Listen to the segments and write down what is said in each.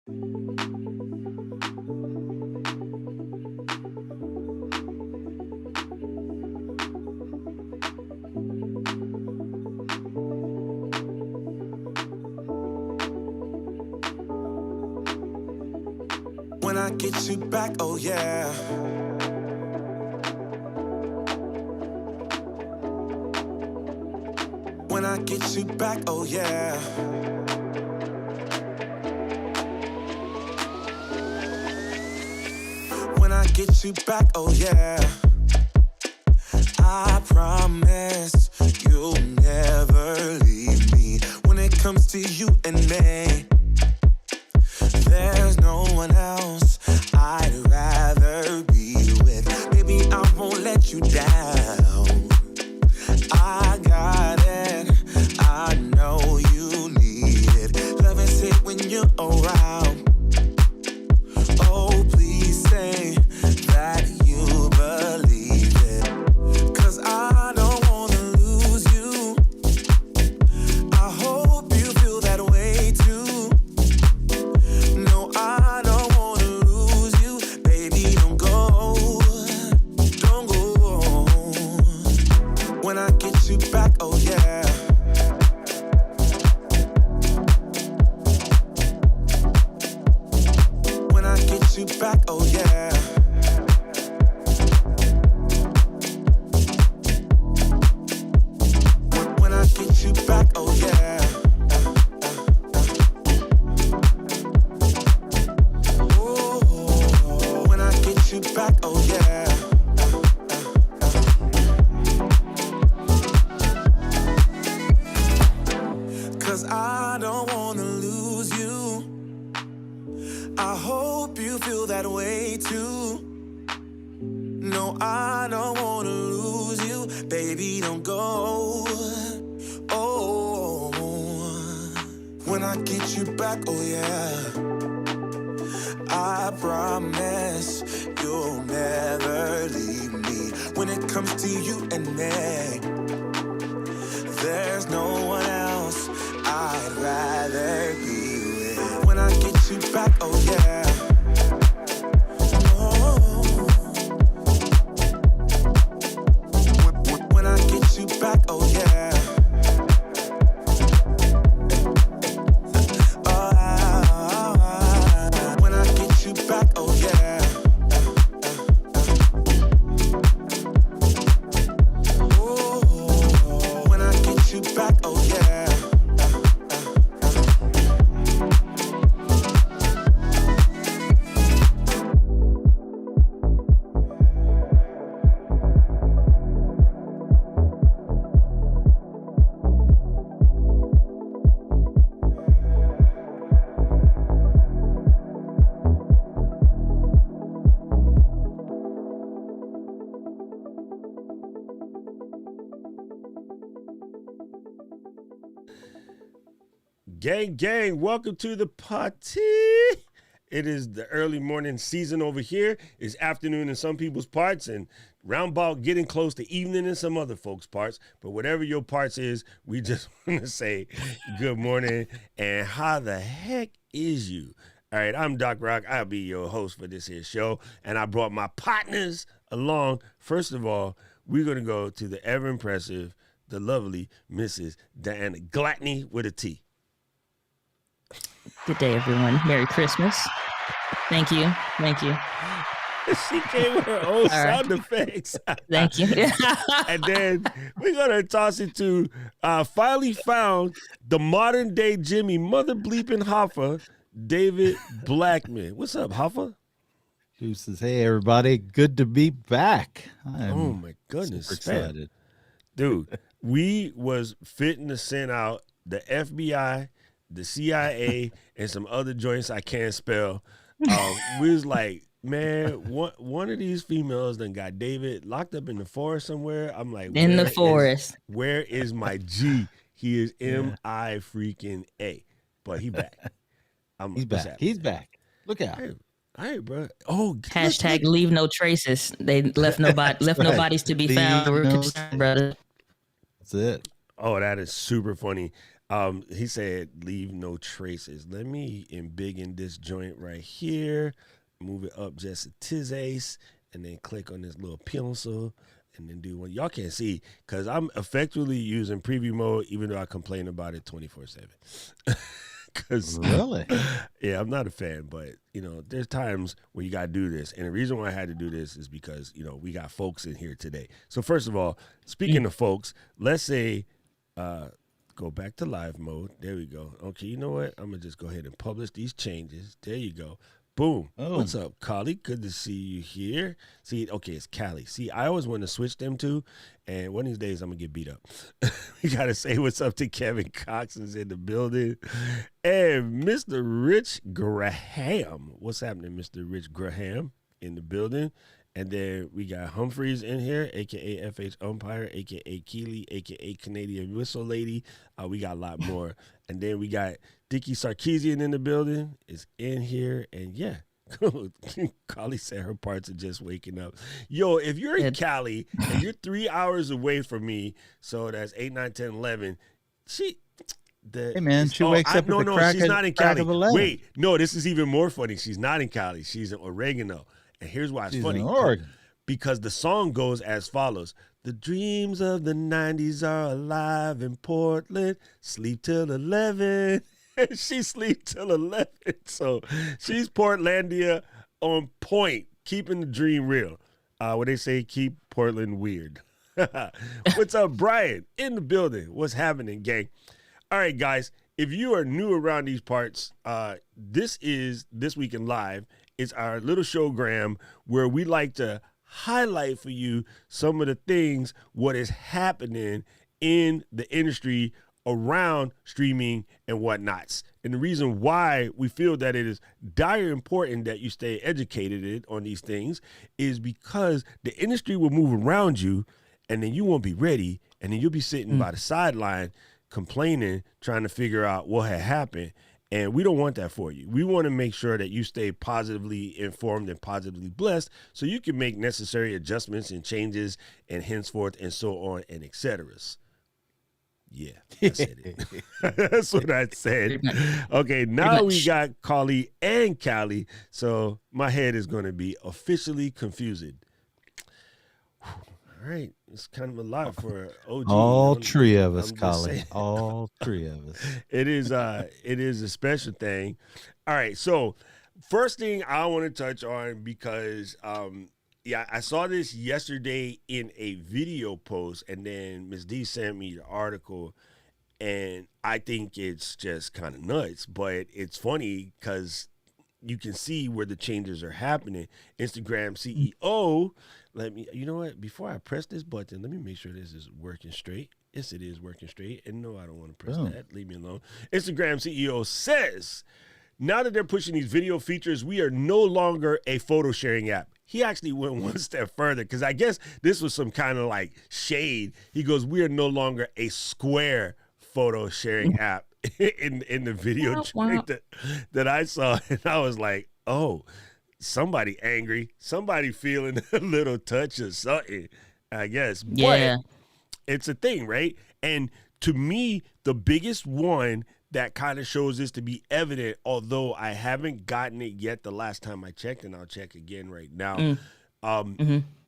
When I get you back, oh yeah. When I get you back, oh yeah. When I get you back, oh yeah. I promise you'll never leave me. When it comes to you and me, there's no one else I'd rather be with. Baby, I won't let you down. I got it, I know you need it. Love is it when you're around. Oh, please say that you believe it. 'Cause I don't wanna lose you. I hope you feel that way too. No, I don't wanna lose you. Baby, don't go. Don't go. When I get you back, oh yeah. When I get you back, oh yeah. When I get you back, oh yeah. Oh, when I get you back, oh yeah. Cause I don't wanna lose you. I hope you feel that way too. No, I don't wanna lose you. Baby, don't go. Oh, when I get you back, oh yeah. I promise you'll never leave me. When it comes to you and me, there's no one else I'd rather be with. When I get you back, oh yeah. Oh. When I get you back, oh yeah. Oh, when I get you back, oh yeah. Oh, when I get you back, oh yeah. Gang, welcome to the party. It is the early morning season over here. It's afternoon in some people's parts and round about getting close to evening in some other folks' parts. But whatever your parts is, we just want to say good morning and how the heck is you? All right, I'm Doc Rock. I'll be your host for this here show. And I brought my partners along. First of all, we're going to go to the ever impressive, the lovely Mrs. Diana Glatney with a T. Good day, everyone. Merry Christmas. Thank you. She came with her own sound effects. Thank you. And then we're going to toss it to finally found the modern day Jimmy Mother Bleeping Hoffa, David Blackman. What's up, Hoffa? Juices. Hey, everybody. Good to be back. Oh, my goodness. Super excited. Dude, we was fitting to send out the FBI, the CIA, and some other joints I can't spell. We was like, man, one of these females done got David locked up in the forest somewhere. I'm like, in the forest. Where is my G? He is M-I freaking A. But he back. He's back. He's back. Look out. Hey, bro. Oh, hashtag leave no traces. They left no bodies to be found. We're concerned, brother. That's it. Oh, that is super funny. He said, leave no traces. Let me embiggen this joint right here, move it up just a tizace, and then click on this little pencil, and then do one. Y'all can't see because I'm effectively using preview mode, even though I complain about it 24/7. Because Really? yeah, I'm not a fan, but there's times where you gotta do this, and the reason why I had to do this is because we got folks in here today. So first of all, speaking of folks, let's say. Go back to live mode. There we go. Okay, you know what? I'm going to just go ahead and publish these changes. There you go. Boom. Oh. What's up, Callie? Good to see you here. See, okay, it's Callie. See, I always want to switch them two, and one of these days I'm going to get beat up. We got to say what's up to Kevin Cox is in the building. And Mr. Rich Graham. What's happening, Mr. Rich Graham in the building? And then we got Humphreys in here, a.k.a. FH Umpire, a.k.a. Keely, a.k.a. Canadian Whistle Lady. We got a lot more. And then we got Dickie Sarkeesian in the building, is in here. And yeah, Callie said her parts are just waking up. Yo, if you're in Cali and you're 3 hours away from me, so that's 8, 9, 10, 11, hey man, she wakes up at the crack she's not in Cali. of 11. Wait, no, this is even more funny. She's not in Cali. She's in Oregano. And here's why it's She's funny. in Oregon. Because the song goes as follows. The dreams of the 90s are alive in Portland. Sleep till 11. She sleep till 11. So she's Portlandia on point, keeping the dream real. What they say, keep Portland weird. What's up, Brian? In the building. What's happening, gang? All right, guys. If you are new around these parts, this is This Week in Live. It's our little showgram where we like to highlight for you some of the things, what is happening in the industry around streaming and whatnots. And the reason why we feel that it is dire important that you stay educated on these things is because the industry will move around you and then you won't be ready. And then you'll be sitting by the sideline complaining, trying to figure out what had happened. And we don't want that for you. We want to make sure that you stay positively informed and positively blessed so you can make necessary adjustments and changes and henceforth and so on and et cetera. Yeah, I said it. That's what I said. Okay, now we got Callie and Callie, so my head is going to be officially confused. All right, it's kind of a lot for OG. All three of us, Callie. All three of us. It is a special thing. All right, so first thing I want to touch on because I saw this yesterday in a video post, and then Ms. D sent me the article, and I think it's just kind of nuts, but it's funny because you can see where the changes are happening. Instagram CEO, you know what? Before I press this button, let me make sure this is working straight. Yes, it is working straight. And no, I don't want to press that. Leave me alone. Instagram CEO says, now that they're pushing these video features, we are no longer a photo sharing app. He actually went one step further because I guess this was some kind of like shade. He goes, we are no longer a Square photo sharing app in the video that I saw. And I was like, oh, somebody angry, somebody feeling a little touch of something, I guess. Yeah. But it's a thing, right? And to me, the biggest one that kind of shows this to be evident, although I haven't gotten it yet the last time I checked, and I'll check again right now,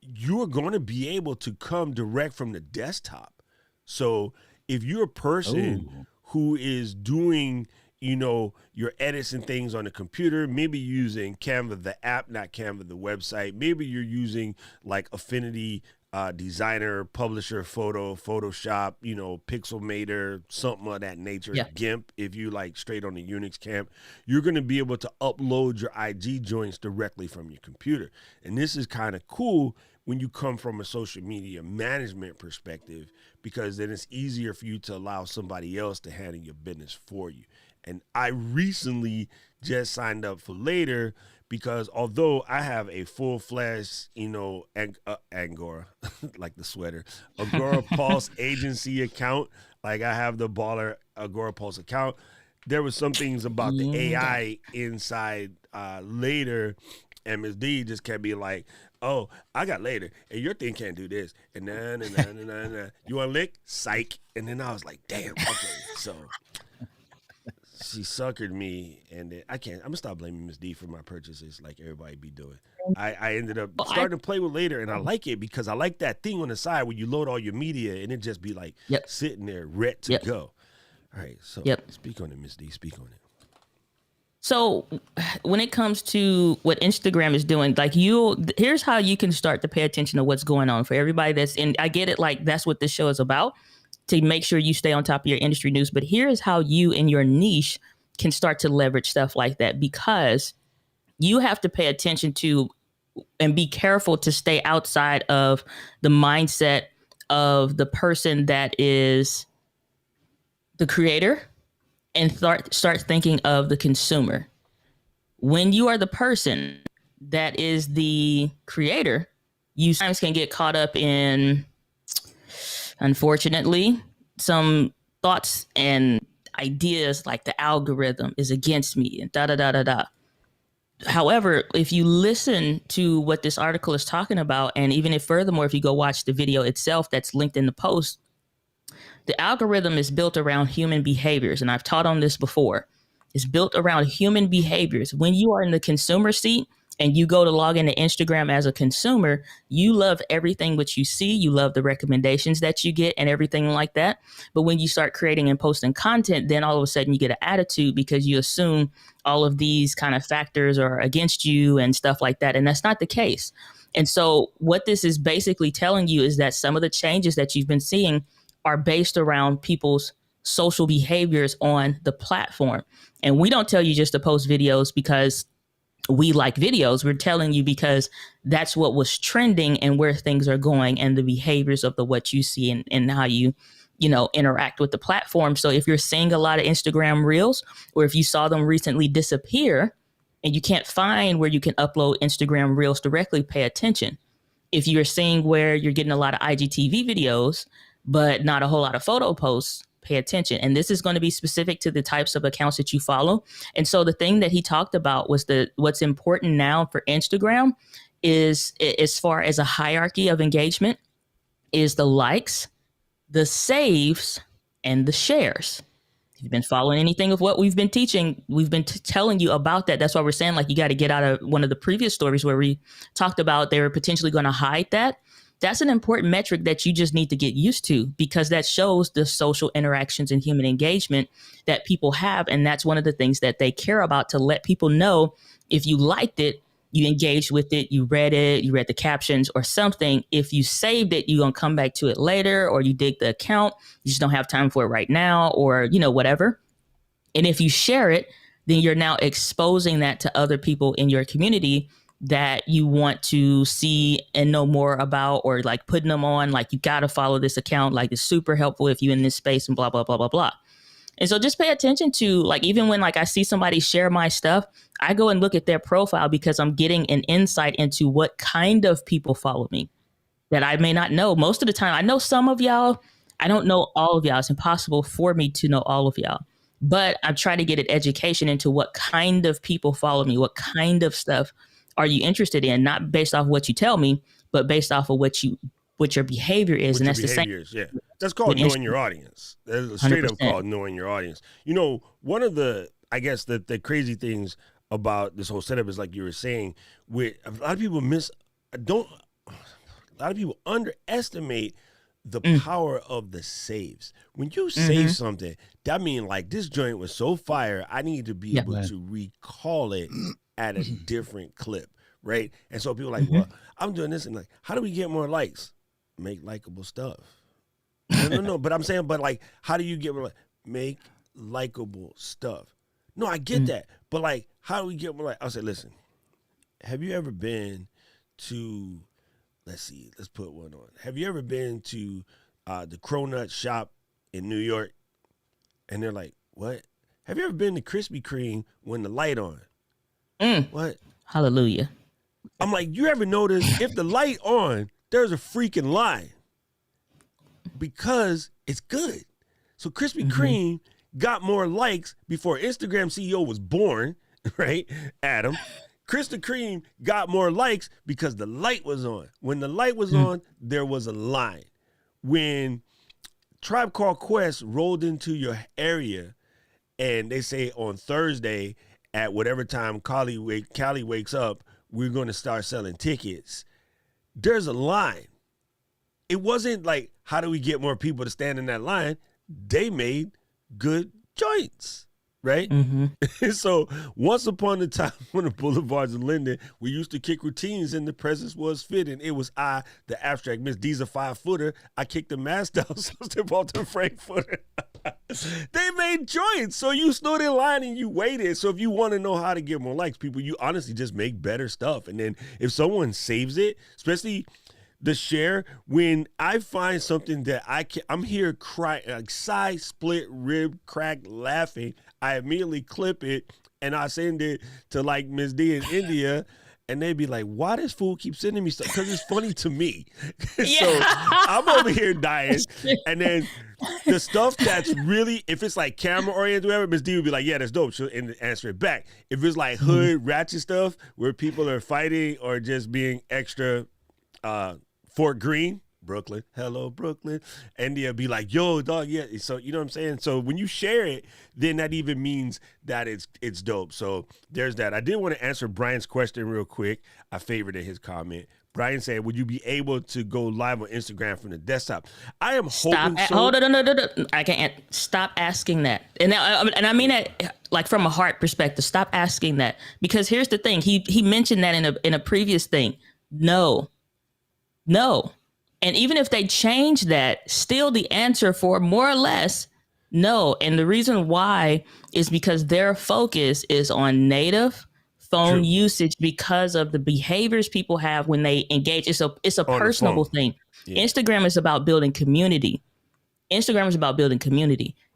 you are going to be able to come direct from the desktop. So if you're a person who is doing, your edits and things on the computer, maybe using Canva, the app, not Canva, the website. Maybe you're using like Affinity Designer, Publisher, Photoshop, Pixelmator, something of that nature. Yeah. GIMP, if you like straight on the Unix camp, you're going to be able to upload your IG joints directly from your computer. And this is kind of cool when you come from a social media management perspective, because then it's easier for you to allow somebody else to handle your business for you. And I recently just signed up for Later because although I have a full-fledged, Angora, like the sweater, Agora Pulse agency account, like I have the baller Agora Pulse account, there was some things about the AI inside Later, and Ms. D just kept being like, oh, I got later, and your thing can't do this, and nah. You want to lick? Psych. And then I was like, damn, okay. So she suckered me, and then I can't. I'm gonna stop blaming Miss D for my purchases like everybody be doing. I ended up starting to play with later, and I like it because I like that thing on the side where you load all your media, and it just be like sitting there ready to go. All right, so speak on it, Miss D. Speak on it. So when it comes to what Instagram is doing, like here's how you can start to pay attention to what's going on for everybody that's in. I get it. Like that's what this show is about, to make sure you stay on top of your industry news. But here's how you in your niche can start to leverage stuff like that, because you have to pay attention to and be careful to stay outside of the mindset of the person that is the creator and start thinking of the consumer. When you are the person that is the creator, you sometimes can get caught up in, unfortunately, some thoughts and ideas like the algorithm is against me and da da da da da. However, if you listen to what this article is talking about, and even if furthermore, if you go watch the video itself that's linked in the post, the algorithm is built around human behaviors. And I've taught on this before. It's built around human behaviors. When you are in the consumer seat and you go to log into Instagram as a consumer, you love everything what you see. You love the recommendations that you get and everything like that. But when you start creating and posting content, then all of a sudden you get an attitude because you assume all of these kind of factors are against you and stuff like that. And that's not the case. And so what this is basically telling you is that some of the changes that you've been seeing are based around people's social behaviors on the platform. And we don't tell you just to post videos because we like videos. We're telling you because that's what was trending and where things are going and the behaviors of the what you see and how you interact with the platform. So if you're seeing a lot of Instagram reels, or if you saw them recently disappear and you can't find where you can upload Instagram reels directly, pay attention. If you're seeing where you're getting a lot of IGTV videos, but not a whole lot of photo posts, pay attention. And this is going to be specific to the types of accounts that you follow. And so the thing that he talked about was what's important now for Instagram is, as far as a hierarchy of engagement, is the likes, the saves, and the shares. If you've been following anything of what we've been teaching, we've been telling you about that. That's why we're saying, like, you got to get out of one of the previous stories where we talked about they were potentially going to hide that. That's an important metric that you just need to get used to, because that shows the social interactions and human engagement that people have. And that's one of the things that they care about, to let people know if you liked it, you engaged with it, you read the captions or something. If you saved it, you're going to come back to it later, or you dig the account, you just don't have time for it right now, or, whatever. And if you share it, then you're now exposing that to other people in your community that you want to see and know more about, or like putting them on, like, you got to follow this account. Like, it's super helpful if you're in this space and blah, blah, blah, blah, blah. And so just pay attention to, like, even when like I see somebody share my stuff, I go and look at their profile, because I'm getting an insight into what kind of people follow me that I may not know. Most of the time, I know some of y'all. I don't know all of y'all. It's impossible for me to know all of y'all. But I'm trying to get an education into what kind of people follow me, what kind of stuff are you interested in, not based off what you tell me, but based off of what your behavior is. And that's the same. Yeah. That's called knowing your audience. That's straight 100%. Up called knowing your audience. One of the, I guess, the crazy things about this whole setup is, like you were saying, with a lot of people underestimate the power of the saves. When you save something, that means, like, this joint was so fire, I need to be able to recall it at a different clip, right? And so people are like, well, I'm doing this, and like, how do we get more likes? Make likable stuff. No, but I'm saying, but like, how do you get more? Make likable stuff. No, I get that, but like, how do we get more? Like, I'll say, listen, have you ever been to? Let's put one on. Have you ever been to the Cronut shop in New York? And they're like, what? Have you ever been to Krispy Kreme when the light on? What? Hallelujah. I'm like, you ever notice if the light on, there's a freaking line, because it's good. So Krispy Kreme got more likes before Instagram CEO was born, right? Adam. Krispy Kreme got more likes because the light was on. When the light was on, there was a line. When Tribe Called Quest rolled into your area and they say on Thursday at whatever time Cali wakes up, we're going to start selling tickets. There's a line. It wasn't like, how do we get more people to stand in that line? They made good joints, right? So once upon a time on the boulevards of Linden, we used to kick routines and the presence was fitting. It was I, the abstract Miss D's a 5-footer. I kicked the mask down, so they bought the Frankfurter. They made joints. So you stood in line and you waited. So if you want to know how to get more likes, people, you honestly just make better stuff. And then if someone saves it, especially the share, when I find something that I'm here crying, like side split rib crack laughing, I immediately clip it and I send it to like Miss D in India. And they'd be like, why does fool keep sending me stuff? Because it's funny to me. So I'm over here dying. And then the stuff that's really, if it's like camera oriented or whatever, Miss D would be like, yeah, that's dope. She'll answer it back. If it's like hood ratchet stuff where people are fighting or just being extra Fort Greene, Brooklyn, hello Brooklyn, and they'll be like, yo dog, yeah. So you know what I'm saying? So when you share it, then that even means that it's dope. So there's that. I did want to answer Brian's question real quick. I favorited his comment. Brian said, would you be able to go live on Instagram from the desktop? I am hoping so. Hold on, no. I can't stop asking that. And I mean that like from a heart perspective. Stop asking that, because here's the thing. He mentioned that in a previous thing. No. And even if they change that, still the answer for more or less no. And the reason why is because their focus is on native phone usage because of the behaviors people have when they engage. It's a personable thing. Yeah. Instagram is about building community.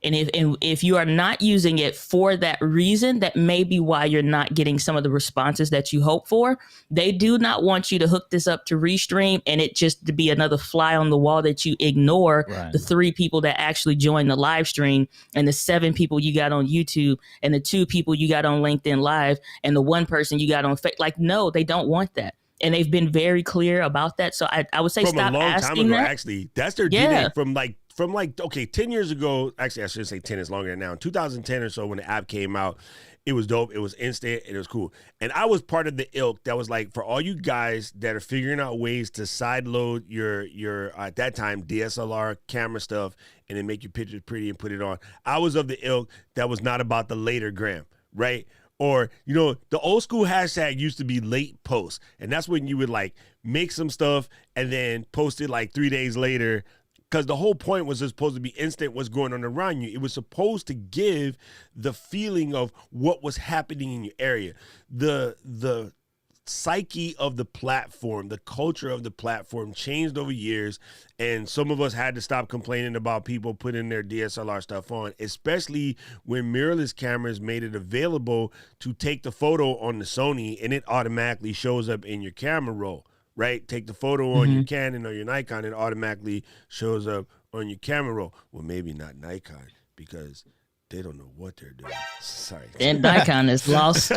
And if you are not using it for that reason, that may be why you're not getting some of the responses that you hope for. They do not want you to hook this up to Restream and it just to be another fly on the wall that you ignore the 3 people that actually joined the live stream and the 7 people you got on YouTube and the 2 people you got on LinkedIn Live and the 1 person you got on Facebook. Like, no, they don't want that. And they've been very clear about that. So I would say from stop a long asking time ago, that. actually. That's their DNA from like, okay, 10 years ago, actually, I should say 10 is longer than now. In 2010 or so, when the app came out, it was dope. It was instant. It was cool. And I was part of the ilk that was like, for all you guys that are figuring out ways to sideload your at that time, DSLR camera stuff and then make your pictures pretty and put it on. I was of the ilk that was not about the later gram, right? Or, you know, the old school hashtag used to be late post. And that's when you would like make some stuff and then post it like 3 days later. Because the whole point was supposed to be instant what's going on around you. It was supposed to give the feeling of what was happening in your area. The psyche of the platform, the culture of the platform changed over years. And some of us had to stop complaining about people putting their DSLR stuff on, especially when mirrorless cameras made it available to take the photo on the Sony and it automatically shows up in your camera roll. Right? Take the photo on your Canon or your Nikon, it automatically shows up on your camera roll. Well, maybe not Nikon because they don't know what they're doing. Sorry. And Nikon is lost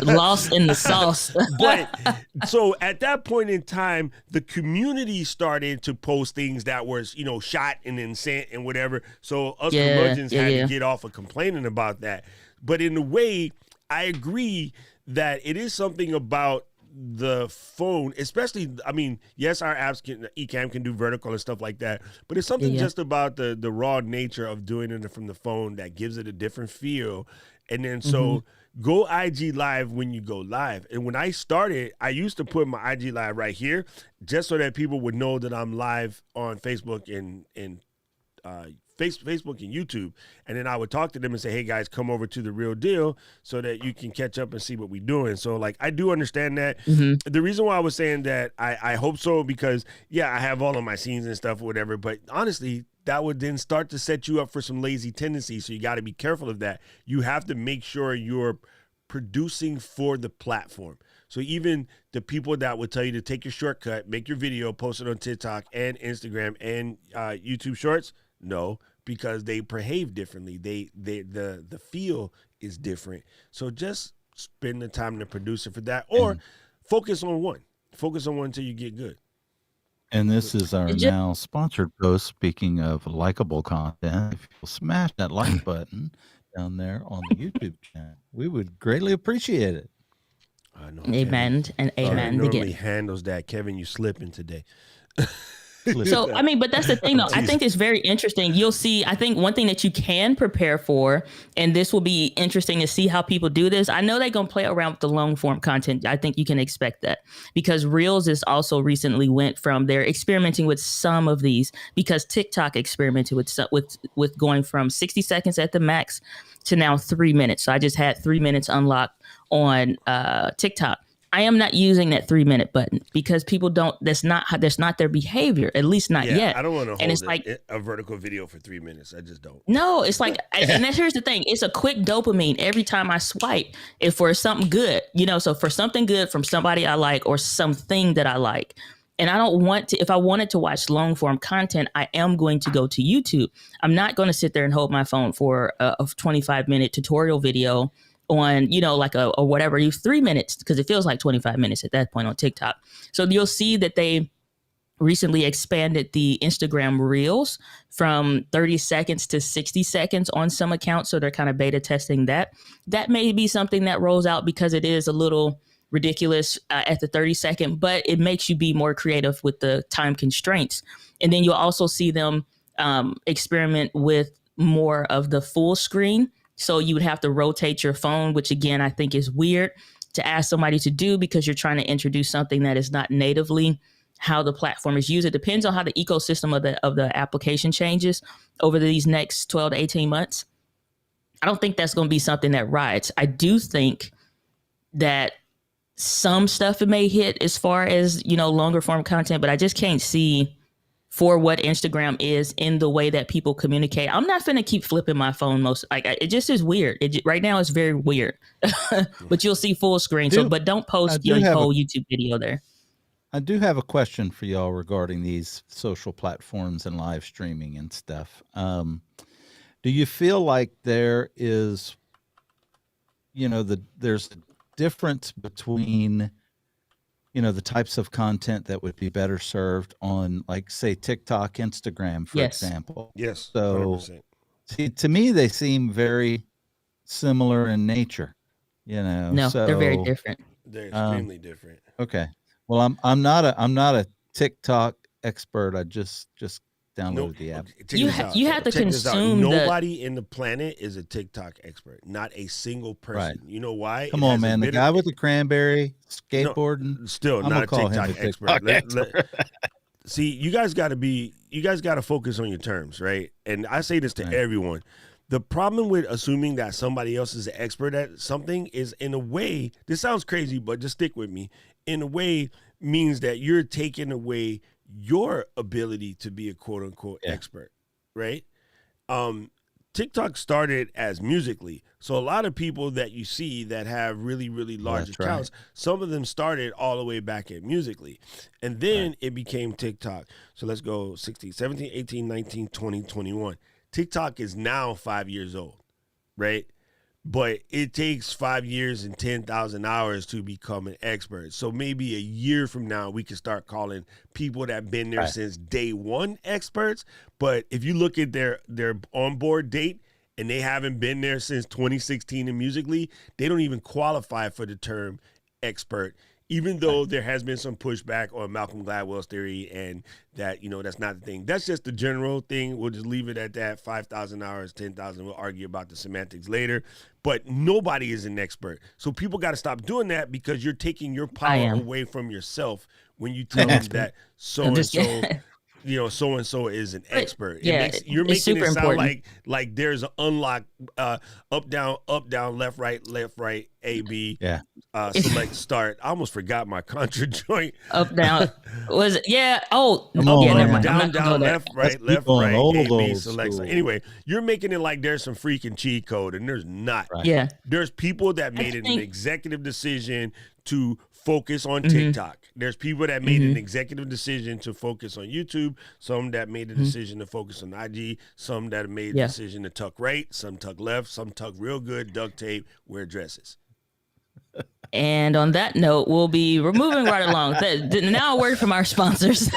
in the sauce. But so at that point in time, the community started to post things that was, you know, shot and then sent and whatever. So us curmudgeons had to get off of complaining about that. But in a way, I agree that it is something about the phone, especially, I mean, yes, our apps Ecamm can do vertical and stuff like that, but it's something just about the raw nature of doing it from the phone that gives it a different feel. And then so go IG live when you go live. And when I started, I used to put my IG live right here just so that people would know that I'm live on Facebook and Facebook and YouTube, and then I would talk to them and say, hey guys, come over to The Real Deal so that you can catch up and see what we're doing. So like, I do understand that. The reason why I was saying that I hope so, because yeah, I have all of my scenes and stuff or whatever, but honestly, that would then start to set you up for some lazy tendencies. So you got to be careful of that. You have to make sure you're producing for the platform. So even the people that would tell you to take your shortcut, make your video, post it on TikTok and Instagram and YouTube Shorts, no, because they behave differently. The feel is different. So just spend the time to produce it for that. Or focus on one. Focus on one until you get good. And this is our It just, now sponsored post. Speaking of likable content, if you'll smash that like button down there on the YouTube channel, we would greatly appreciate it. I know amen and Kevin amen normally again. handles that. Kevin, you slipping today. So, I mean, but that's the thing, though. I think it's very interesting. You'll see, I think one thing that you can prepare for, and this will be interesting to see how people do this. I know they're going to play around with the long form content. I think you can expect that because Reels is also recently went from, they're experimenting with some of these because TikTok experimented with going from 60 seconds at the max to now 3 minutes. So I just had 3 minutes unlocked on TikTok. I am not using that 3 minute button because people don't. That's not their behavior. At least not yet. I don't want to and hold it's like a vertical video for 3 minutes. I just don't. no. It's like, and here's the thing. It's a quick dopamine every time I swipe. If for something good, so for something good from somebody I like or something that I like. And I don't want to. If I wanted to watch long form content, I am going to go to YouTube. I'm not going to sit there and hold my phone for a 25-minute tutorial video on, like a whatever, 3 minutes, because it feels like 25 minutes at that point on TikTok. So you'll see that they recently expanded the Instagram Reels from 30 seconds to 60 seconds on some accounts. So they're kind of beta testing that. That may be something that rolls out because it is a little ridiculous at the 30-second, but it makes you be more creative with the time constraints. And then you'll also see them experiment with more of the full screen. So you would have to rotate your phone, which again, I think is weird to ask somebody to do because you're trying to introduce something that is not natively how the platform is used. It depends on how the ecosystem of the application changes over these next 12 to 18 months. I don't think that's going to be something that rides. I do think that some stuff it may hit as far as, longer form content, but I just can't see for what Instagram is in the way that people communicate. I'm not finna keep flipping my phone it just is weird. Right now it's very weird, but you'll see full screen. But don't post your whole YouTube video there. I do have a question for y'all regarding these social platforms and live streaming and stuff. Do you feel like there is, there's a difference between the types of content that would be better served on, like, say, TikTok, Instagram, for example? Yes. So, 100%. see, to me, they seem very similar in nature. No, they're very different. They're extremely different. Okay. Well, I'm not a TikTok expert. I just downloaded the app. You have to consume. Nobody in the planet is a TikTok expert. Not a single person. Right. You know why? Come on, man. The guy with the cranberry skateboarding. No, still I'm not a call TikTok him expert. See, you guys got to focus on your terms, right? And I say this to everyone. The problem with assuming that somebody else is an expert at something is, in a way, this sounds crazy, but just stick with me. In a way, means that you're taking away your ability to be a quote unquote expert, right? TikTok started as Musical.ly. So a lot of people that you see that have really, really large accounts, some of them started all the way back at Musical.ly. And then it became TikTok. So let's go 16, 17, 18, 19, 20, 21. TikTok is now 5 years old, right? But it takes 5 years and 10,000 hours to become an expert. So maybe a year from now, we can start calling people that have been there since day one experts. But if you look at their onboard date and they haven't been there since 2016 in Musical.ly, they don't even qualify for the term expert, even though there has been some pushback on Malcolm Gladwell's theory and that, that's not the thing. That's just the general thing. We'll just leave it at that. 5,000 hours, 10,000. We'll argue about the semantics later. But nobody is an expert. So people got to stop doing that because you're taking your power away from yourself when you tell them that so-and-so, so-and-so is an expert. You're making it sound like there's an unlock, up, down, left, right, A, B, select, start. I almost forgot my contra joint. Up, down. Was it? Yeah. Oh, never mind. Down, left, right, A, B, select. School. Anyway, you're making it like there's some freaking cheat code, and there's not. Right. Yeah. There's people that made an executive decision to focus on TikTok. There's people that made an executive decision to focus on YouTube, some that made a decision to focus on IG, some that made a decision to tuck right, some tuck left, some tuck real good, duct tape, wear dresses. And on that note, we'll be moving right along. Now a word from our sponsors.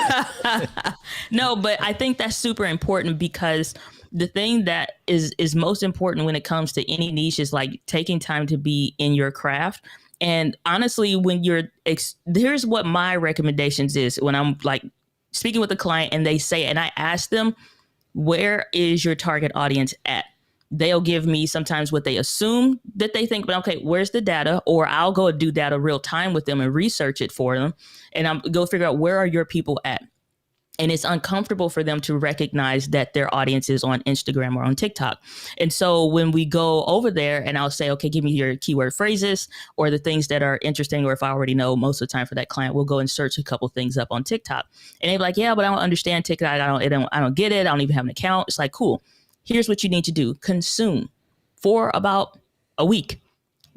No, but I think that's super important because the thing that is most important when it comes to any niche is like taking time to be in your craft. And honestly, when here's what my recommendations is when I'm like speaking with a client and they say, and I ask them, where is your target audience at? They'll give me sometimes what they assume that they think, but okay, where's the data? Or I'll go do data real time with them and research it for them. And I'm go figure out where are your people at? And it's uncomfortable for them to recognize that their audience is on Instagram or on TikTok. And so when we go over there and I'll say, okay, give me your keyword phrases or the things that are interesting, or if I already know, most of the time for that client, we'll go and search a couple things up on TikTok. And they're like, yeah, but I don't understand TikTok. I don't get it. I don't even have an account. It's like, cool. Here's what you need to do. Consume for about a week.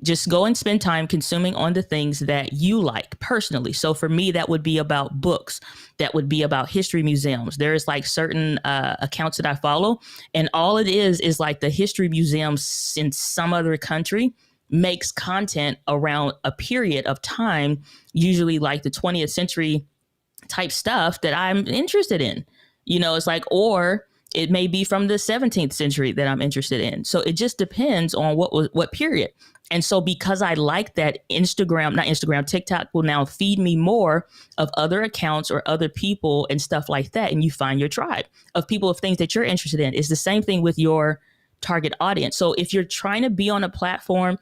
Just go and spend time consuming on the things that you like personally. So for me, that would be about books. That would be about history museums. There's like certain accounts that I follow, and all it is like the history museums in some other country makes content around a period of time, usually like the 20th century type stuff that I'm interested in. You know, it's like, or it may be from the 17th century that I'm interested in. So it just depends on what period. And so because I like that, TikTok will now feed me more of other accounts or other people and stuff like that. And you find your tribe of people, of things that you're interested in. It's the same thing with your target audience. So if you're trying to be on a platform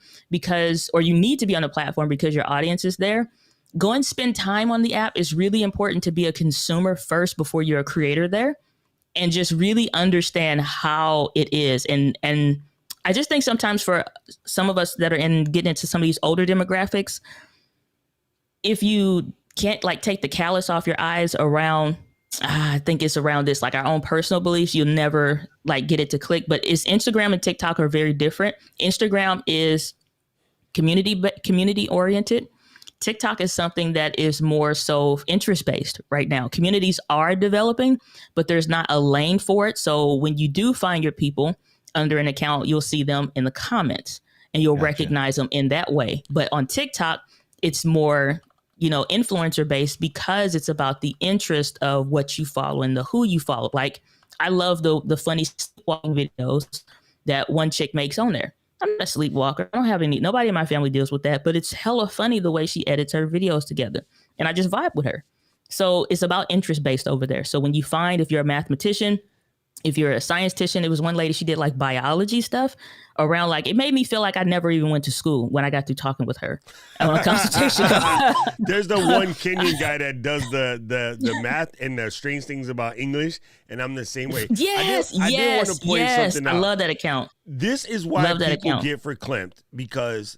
or you need to be on a platform because your audience is there, go and spend time on the app. It's really important to be a consumer first before you're a creator there, and just really understand how it is. And I just think sometimes for some of us that are getting into some of these older demographics, if you can't like take the callus off your eyes around, I think it's around this, like our own personal beliefs, you'll never like get it to click. But it's Instagram and TikTok are very different. Instagram is community oriented. TikTok is something that is more so interest based right now. Communities are developing, but there's not a lane for it. So when you do find your people under an account, you'll see them in the comments and you'll recognize them in that way. But on TikTok, it's more, influencer based because it's about the interest of what you follow and the who you follow. Like I love the funny sleepwalking videos that one chick makes on there. I'm not a sleepwalker. I don't have nobody in my family deals with that, but it's hella funny the way she edits her videos together. And I just vibe with her. So it's about interest based over there. So when you find, if you're a mathematician, if you're a scientist, it was one lady, she did like biology stuff around, like, it made me feel like I never even went to school when I got through talking with her on a consultation. There's the one Kenyan guy that does the math and the strange things about English, and I'm the same way. Yes, I did want to point something out. I love that account. This is why people get verklempt, because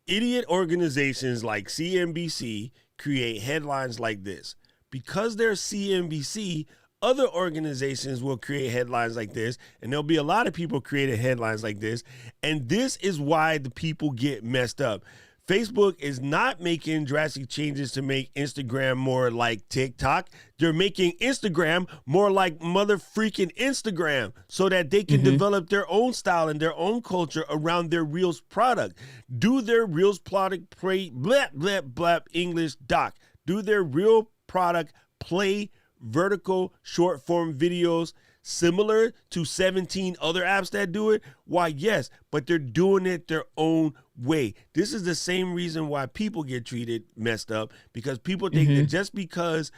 idiot organizations like CNBC create headlines like this. Because they're CNBC, other organizations will create headlines like this, and there'll be a lot of people creating headlines like this, and this is why the people get messed up. Facebook is not making drastic changes to make Instagram more like TikTok. They're making Instagram more like mother freaking Instagram so that they can develop their own style and their own culture around their Reels product. Do their Reels product play, blap, blap, blap, English doc. Do their real product play vertical short form videos similar to 17 other apps that do it? Why, yes, but they're doing it their own way. This is the same reason why people get treated messed up, because people think that just because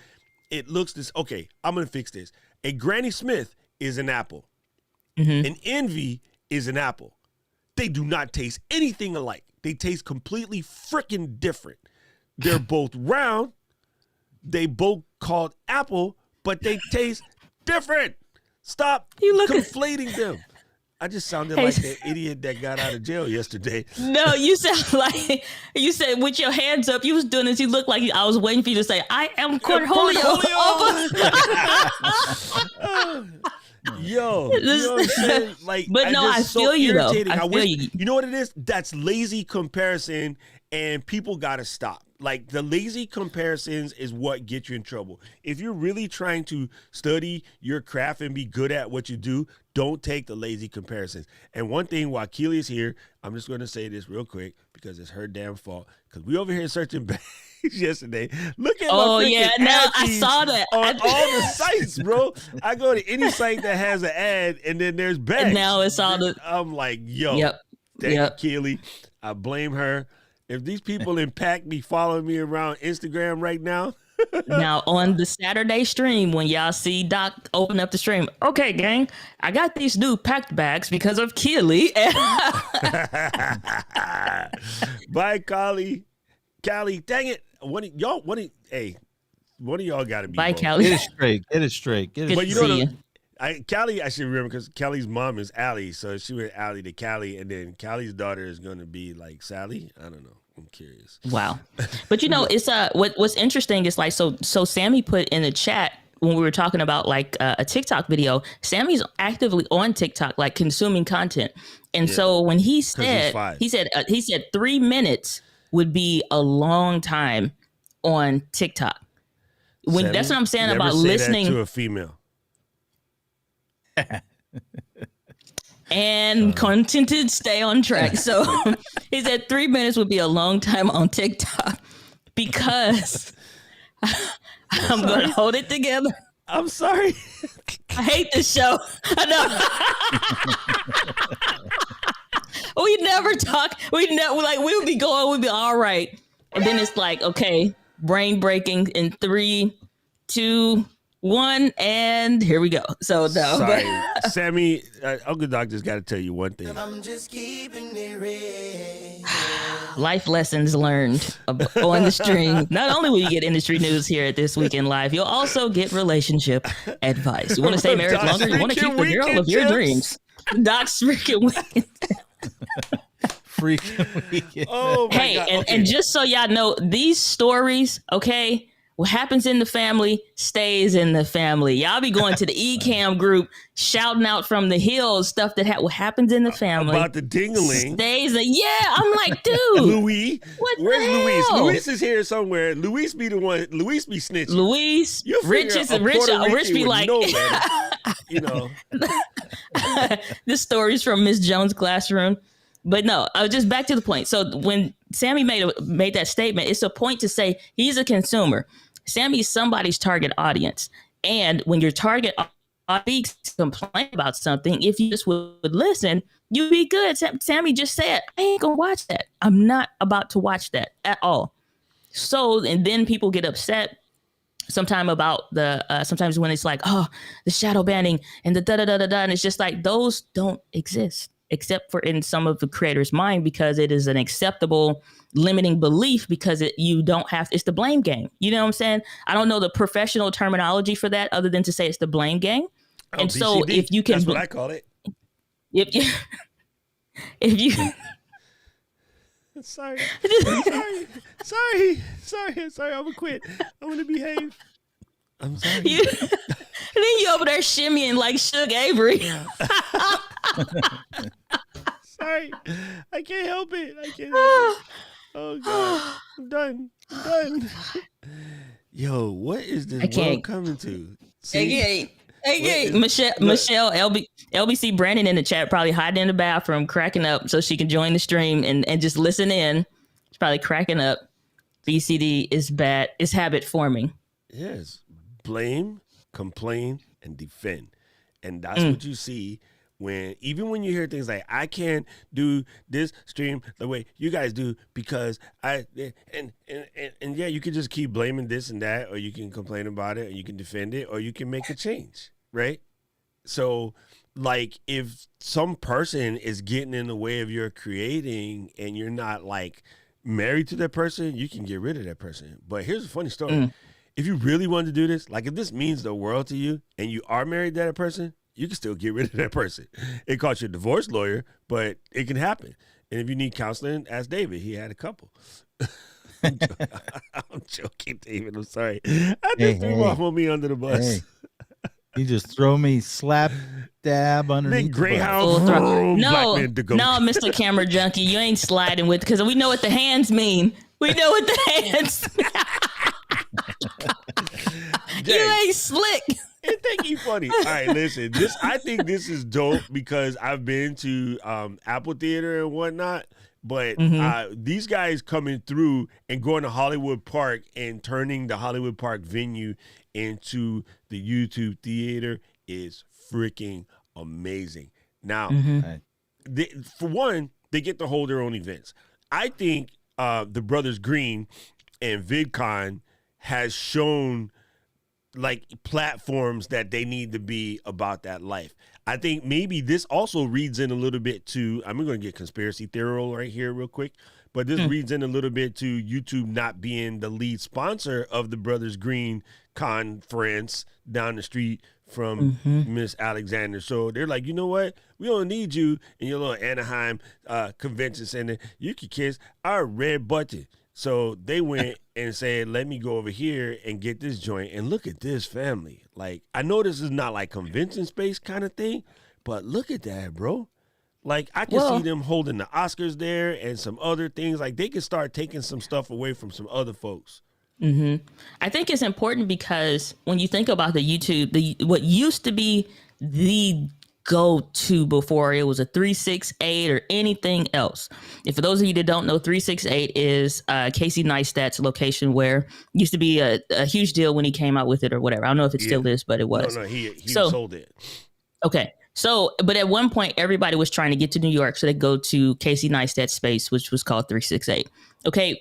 it looks this, okay, I'm going to fix this. A Granny Smith is an apple. An Envy is an apple. They do not taste anything alike. They taste completely freaking different. They're both round. They both called apple, but they taste different. Stop conflating them. I just sounded like that idiot that got out of jail yesterday. No, you sound like you said with your hands up. You was doing this. You looked like I was waiting for you to say, "I am Cornholio." Yo, you know what I'm saying? Like, but no, I feel you though. I feel you. You know what it is? That's lazy comparison And people got to stop. Like, the lazy comparisons is what gets you in trouble. If you're really trying to study your craft and be good at what you do, don't take the lazy comparisons. And one thing, while Keely is here, I'm just going to say this real quick because it's her damn fault. Because we over here searching bags yesterday. Look at my freaking ad I feeds saw that on all the sites, bro. I go to any site that has an ad, and then there's bags. And now it's all the. I'm like, yo, Yep. thank you, Keely. I blame her. If these people in Pack be following me around Instagram right now. Now on the Saturday stream, when y'all see Doc open up the stream, okay, gang, I got these new packed bags because of Keely. Bye, Callie. Callie, dang it. One of y'all got to be. Bye, bold. Callie. Get it straight. Get it straight. Get it Good But you to know, see you. Callie, I should remember because Callie's mom is Allie, so she went Allie to Callie, and then Callie's daughter is going to be like Sally. I don't know. I'm curious. Wow. But you know, it's what's interesting is like so Sammy put in the chat when we were talking about like a TikTok video. Sammy's actively on TikTok, like consuming content, and so when he said 3 minutes would be a long time on TikTok. When that's what I'm saying Never about say listening that to a female. and contented, stay on track. So he said 3 minutes would be a long time on TikTok because I'm going to hold it together. I'm sorry. I hate this show. I know. We never talk. We would be going, we'd be all right. And then it's like, okay, brain breaking in 3, 2, 1, and here we go. So no. Sorry. Sammy, Uncle Doc just got to tell you one thing. I'm just keeping it real. Life lessons learned on the stream. Not only will you get industry news here at This Week in Life, you'll also get relationship advice. You want to stay married Doc's longer? You want to keep the freaking girl of your weekend dreams? Doc's freaking weekend. freaking weekend. Oh, my Hey, God. and just so y'all know, these stories, okay, what happens in the family stays in the family. Y'all be going to the Ecamm group, shouting out from the hills stuff that what happens in the family. About the ding-a-ling. Stays. Yeah, I'm like, dude. Louis. What the Where's Luis? hell? Luis is here somewhere. Luis be the one. Luis be snitching. Luis, You'll Rich figure is a Rich. Puerto Rich Rican be would like, know better. You know. the stories from Miss Jones' classroom. But no, just back to the point. So when Sammy made that statement, it's a point to say he's a consumer. Sammy's somebody's target audience. And when your target audience complain about something, if you just would listen, you'd be good. Sammy just said, I ain't gonna watch that. I'm not about to watch that at all. So, and then people get upset sometime about sometimes when it's like, oh, the shadow banning and the da-da-da-da-da. And it's just like, those don't exist except for in some of the creators' mind because it is an acceptable limiting belief because you don't have, it's the blame game. You know what I'm saying? I don't know the professional terminology for that other than to say it's the blame game. And so BCD. if you can, That's what I call it. if you, Sorry. I'm gonna quit. I'm gonna behave. I'm sorry. and then you over there shimmying like Suge Avery. Sorry. I can't help it. Oh God. I'm done. Yo, what is this world coming to? See? Okay. Michelle, LBC Brandon in the chat, probably hiding in the bathroom, cracking up so she can join the stream and just listen in. She's probably cracking up. BCD is bad. It's habit forming. Yes. Blame, complain, and defend. And that's what you see even when you hear things like, I can't do this stream the way you guys do because and yeah, you can just keep blaming this and that, or you can complain about it, or you can defend it, or you can make a change, right? So, like, if some person is getting in the way of your creating and you're not, like, married to that person, you can get rid of that person. But here's a funny story. If you really wanted to do this, like, if this means the world to you and you are married to that person, you can still get rid of that person. It costs you a divorce lawyer, but it can happen. And if you need counseling, ask David. He had a couple. I'm joking, David. I'm sorry. I just threw my homie under the bus. You just throw me slap dab Then underneath the bus. Greyhound, Full throttle. vroom, black No, man to go. no, Mr. Camera Junkie, you ain't sliding with because we know what the hands mean. We know what the hands. You ain't slick. It think you funny. All right, listen. I think this is dope because I've been to Apple Theater and whatnot. But these guys coming through and going to Hollywood Park and turning the Hollywood Park venue into the YouTube theater is freaking amazing. Now, for one, they get to hold their own events. I think the Brothers Green and VidCon has shown like platforms that they need to be about that life. I think maybe this also reads in a little bit to, I'm going to get conspiracy theory right here real quick, but this reads in a little bit to YouTube not being the lead sponsor of the Brothers Green conference down the street from Miss Alexander. So they're like, you know what? We don't need you in your little Anaheim convention center. You can kiss our red button. So they went and said, let me go over here and get this joint. And look at this family. Like, I know this is not like convention space kind of thing, but look at that, bro. Like, I can see them holding the Oscars there and some other things. Like, they can start taking some stuff away from some other folks. I think it's important because when you think about the YouTube, what used to be the go-to before it was a 368 or anything else. And for those of you that don't know, 368 is Casey Neistat's location where used to be a huge deal when he came out with it or whatever. I don't know if it still is, but it was. No, he sold it. Okay. So, but at one point, everybody was trying to get to New York, so they go to Casey Neistat's space, which was called 368. Okay.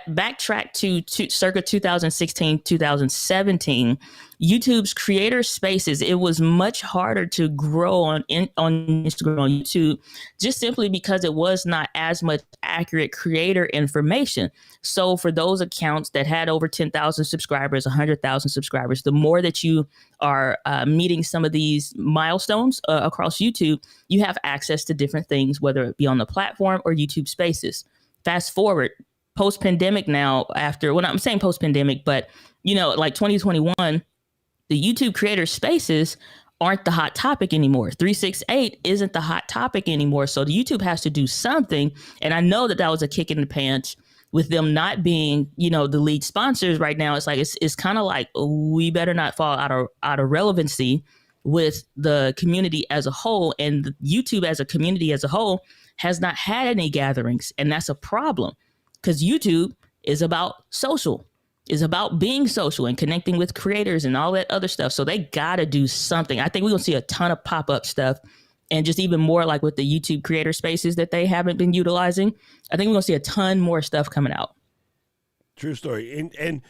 Backtrack to circa 2016, 2017, YouTube's creator spaces, it was much harder to grow on Instagram, on YouTube, just simply because it was not as much accurate creator information. So for those accounts that had over 10,000 subscribers, 100,000 subscribers, the more that you are meeting some of these milestones across YouTube, you have access to different things, whether it be on the platform or YouTube spaces. Fast forward, post-pandemic now, I'm saying post-pandemic, but like 2021, the YouTube creator spaces aren't the hot topic anymore. 368 isn't the hot topic anymore. So the YouTube has to do something. And I know that was a kick in the pants with them not being, the lead sponsors right now. It's like, it's kind of like, we better not fall out of relevancy with the community as a whole. And YouTube as a community as a whole has not had any gatherings. And that's a problem. Because YouTube is about social, is about being social and connecting with creators and all that other stuff. So they got to do something. I think we're going to see a ton of pop-up stuff and just even more like with the YouTube creator spaces that they haven't been utilizing. I think we're going to see a ton more stuff coming out. True story. And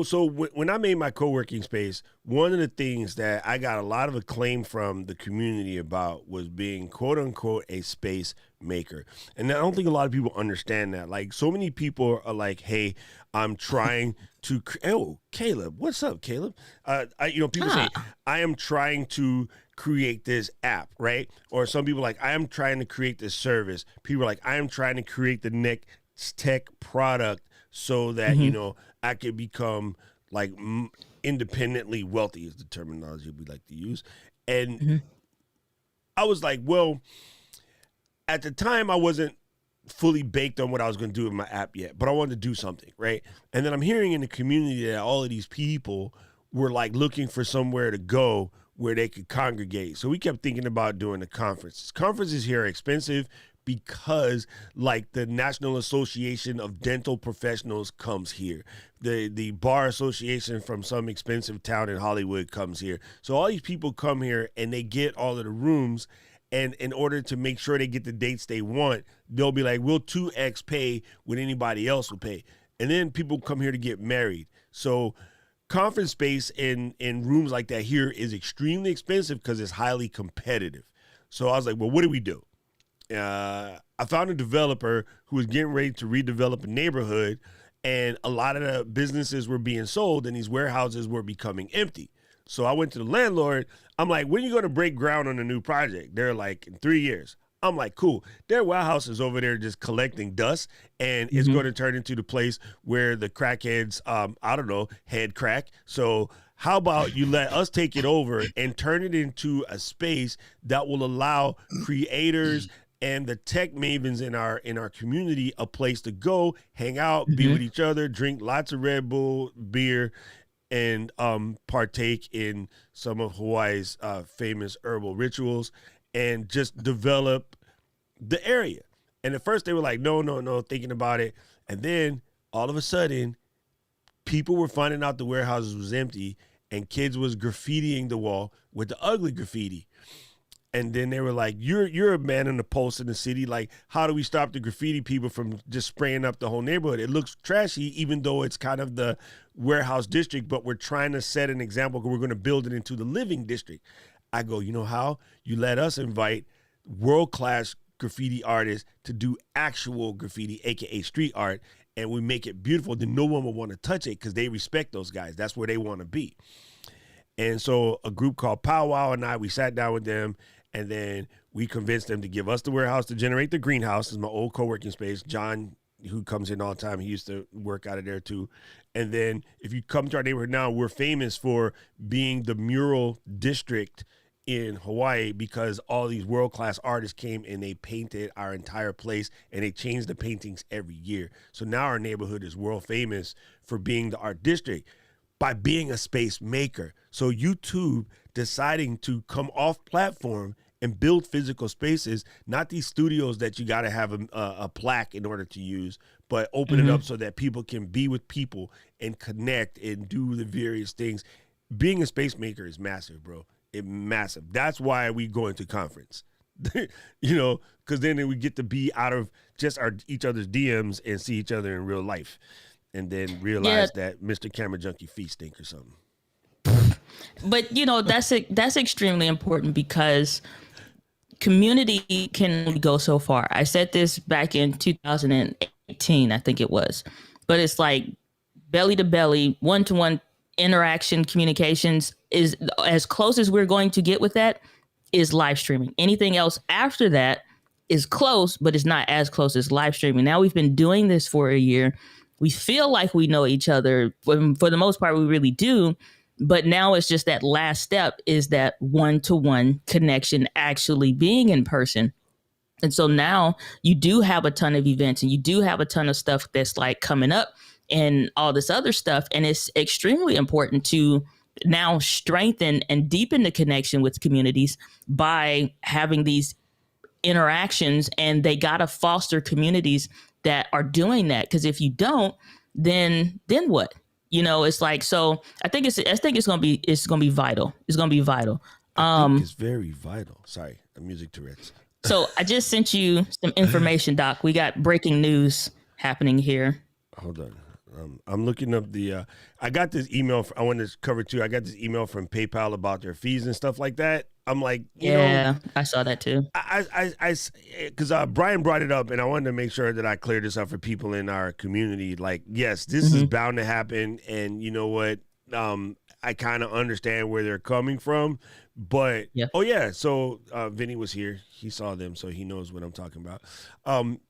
so when I made my co-working space, one of the things that I got a lot of acclaim from the community about was being quote unquote a space maker. And I don't think a lot of people understand that. Like, so many people are like, hey, I'm trying to, Caleb, what's up, Caleb? People say, I am trying to create this app, right? Or some people like, I am trying to create this service. People are like, I am trying to create the next tech product so that, I could become like independently wealthy is the terminology we like to use. And I was like, well, at the time I wasn't fully baked on what I was going to do with my app yet, but I wanted to do something, right? And then I'm hearing in the community that all of these people were like looking for somewhere to go where they could congregate. So we kept thinking about doing a conference. Conferences here are expensive because like the National Association of Dental Professionals comes here. The Bar Association from some expensive town in Hollywood comes here. So all these people come here and they get all of the rooms, and in order to make sure they get the dates they want, they'll be like, we'll 2x pay what anybody else will pay. And then people come here to get married. So conference space in rooms like that here is extremely expensive because it's highly competitive. So I was like, well, what do we do? I found a developer who was getting ready to redevelop a neighborhood, and a lot of the businesses were being sold and these warehouses were becoming empty. So I went to the landlord. I'm like, when are you going to break ground on a new project? They're like, in 3 years. I'm like, cool. Their warehouse is over there just collecting dust, and it's going to turn into the place where the crackheads, head crack. So how about you let us take it over and turn it into a space that will allow creators and the tech mavens in our community a place to go, hang out, be with each other, drink lots of Red Bull, beer, and partake in some of Hawaii's famous herbal rituals, and just develop the area. And at first they were like, no, thinking about it. And then all of a sudden, people were finding out the warehouses was empty and kids was graffitiing the wall with the ugly graffiti. And then they were like, you're a man in the pulse in the city. Like, how do we stop the graffiti people from just spraying up the whole neighborhood? It looks trashy, even though it's kind of the warehouse district, but we're trying to set an example because we're going to build it into the living district. I go, you know how? You let us invite world-class graffiti artists to do actual graffiti, AKA street art, and we make it beautiful. Then no one will want to touch it because they respect those guys. That's where they want to be. And so a group called Powwow and we sat down with them, and then we convinced them to give us the warehouse to generate the greenhouse. This is my old co-working space. John, who comes in all the time, he used to work out of there too. And then if you come to our neighborhood now, we're famous for being the mural district in Hawaii because all these world-class artists came and they painted our entire place, and they changed the paintings every year. So now our neighborhood is world famous for being the art district by being a space maker. So YouTube deciding to come off platform and build physical spaces, not these studios that you got to have a plaque in order to use, but open it up so that people can be with people and connect and do the various things. Being a space maker is massive, bro. It's massive. That's why we go into conference, you know, because then we get to be out of just each other's DMs and see each other in real life, and then realize that Mr. Camera Junkie feet stink or something. But you know, that's extremely important because community can only go so far. I said this back in 2018, I think it was, but it's like belly to belly, one-to-one interaction, communications is as close as we're going to get with that is live streaming. Anything else after that is close, but it's not as close as live streaming. Now we've been doing this for a year. We feel like we know each other. For the most part, we really do. But now it's just that last step is that one-to-one connection actually being in person. And so now you do have a ton of events and you do have a ton of stuff that's like coming up and all this other stuff. And it's extremely important to now strengthen and deepen the connection with communities by having these interactions. And they got to foster communities that are doing that. Because if you don't, then what? You know, it's like, so I think it's going to be vital. It's going to be vital. I think it's very vital. Sorry, music Tourette's. So I just sent you some information, Doc. We got breaking news happening here. Hold on. I'm looking up the, I got this email, I wanted to cover too. I got this email from PayPal about their fees and stuff like that. I'm like, you know, I saw that too. Because Brian brought it up, and I wanted to make sure that I cleared this up for people in our community. Like, yes, this is bound to happen, and you know what? I kind of understand where they're coming from, but so Vinny was here. He saw them, so he knows what I'm talking about.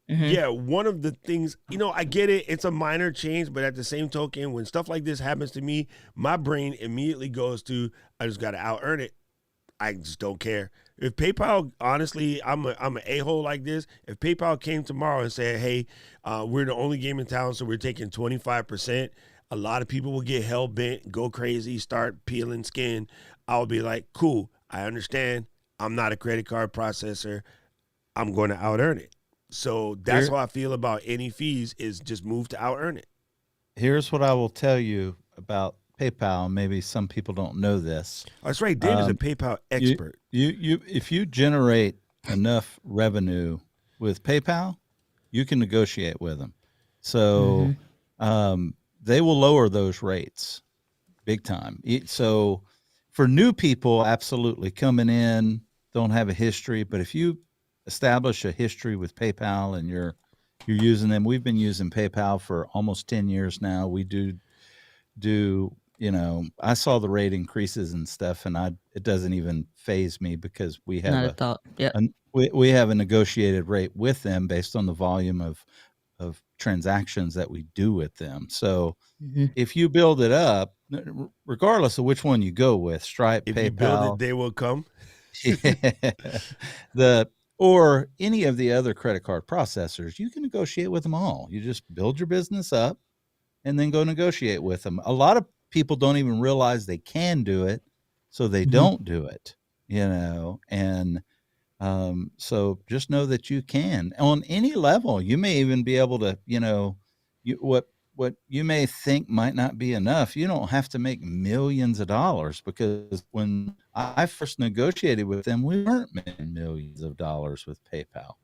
Yeah, one of the things, you know, I get it. It's a minor change, but at the same token, when stuff like this happens to me, my brain immediately goes to, I just got to out earn it. I just don't care. If PayPal, honestly, I'm an a-hole like this. If PayPal came tomorrow and said, hey, we're the only game in town, so we're taking 25%, a lot of people will get hell-bent, go crazy, start peeling skin. I'll be like, cool, I understand. I'm not a credit card processor. I'm going to out-earn it. So that's how I feel about any fees is just move to out-earn it. Here's what I will tell you about PayPal. Maybe some people don't know this. Oh, that's right. Dave is a PayPal expert. If you generate enough revenue with PayPal, you can negotiate with them. So they will lower those rates big time. So for new people, absolutely coming in, don't have a history. But if you establish a history with PayPal and you're using them, we've been using PayPal for almost 10 years now. We do you know, I saw the rate increases and stuff, and it doesn't even faze me because we have we have a negotiated rate with them based on the volume of transactions that we do with them. So Mhm. if you build it up, regardless of which one you go with, Stripe, If you build it, PayPal, they will come. the or any of the other credit card processors, you can negotiate with them all. You just build your business up and then go negotiate with them. A lot of people don't even realize they can do it, so they Mhm. don't do it, and so just know that you can on any level. You may even be able to, what you may think might not be enough. You don't have to make millions of dollars, because when I first negotiated with them, we weren't making millions of dollars with PayPal,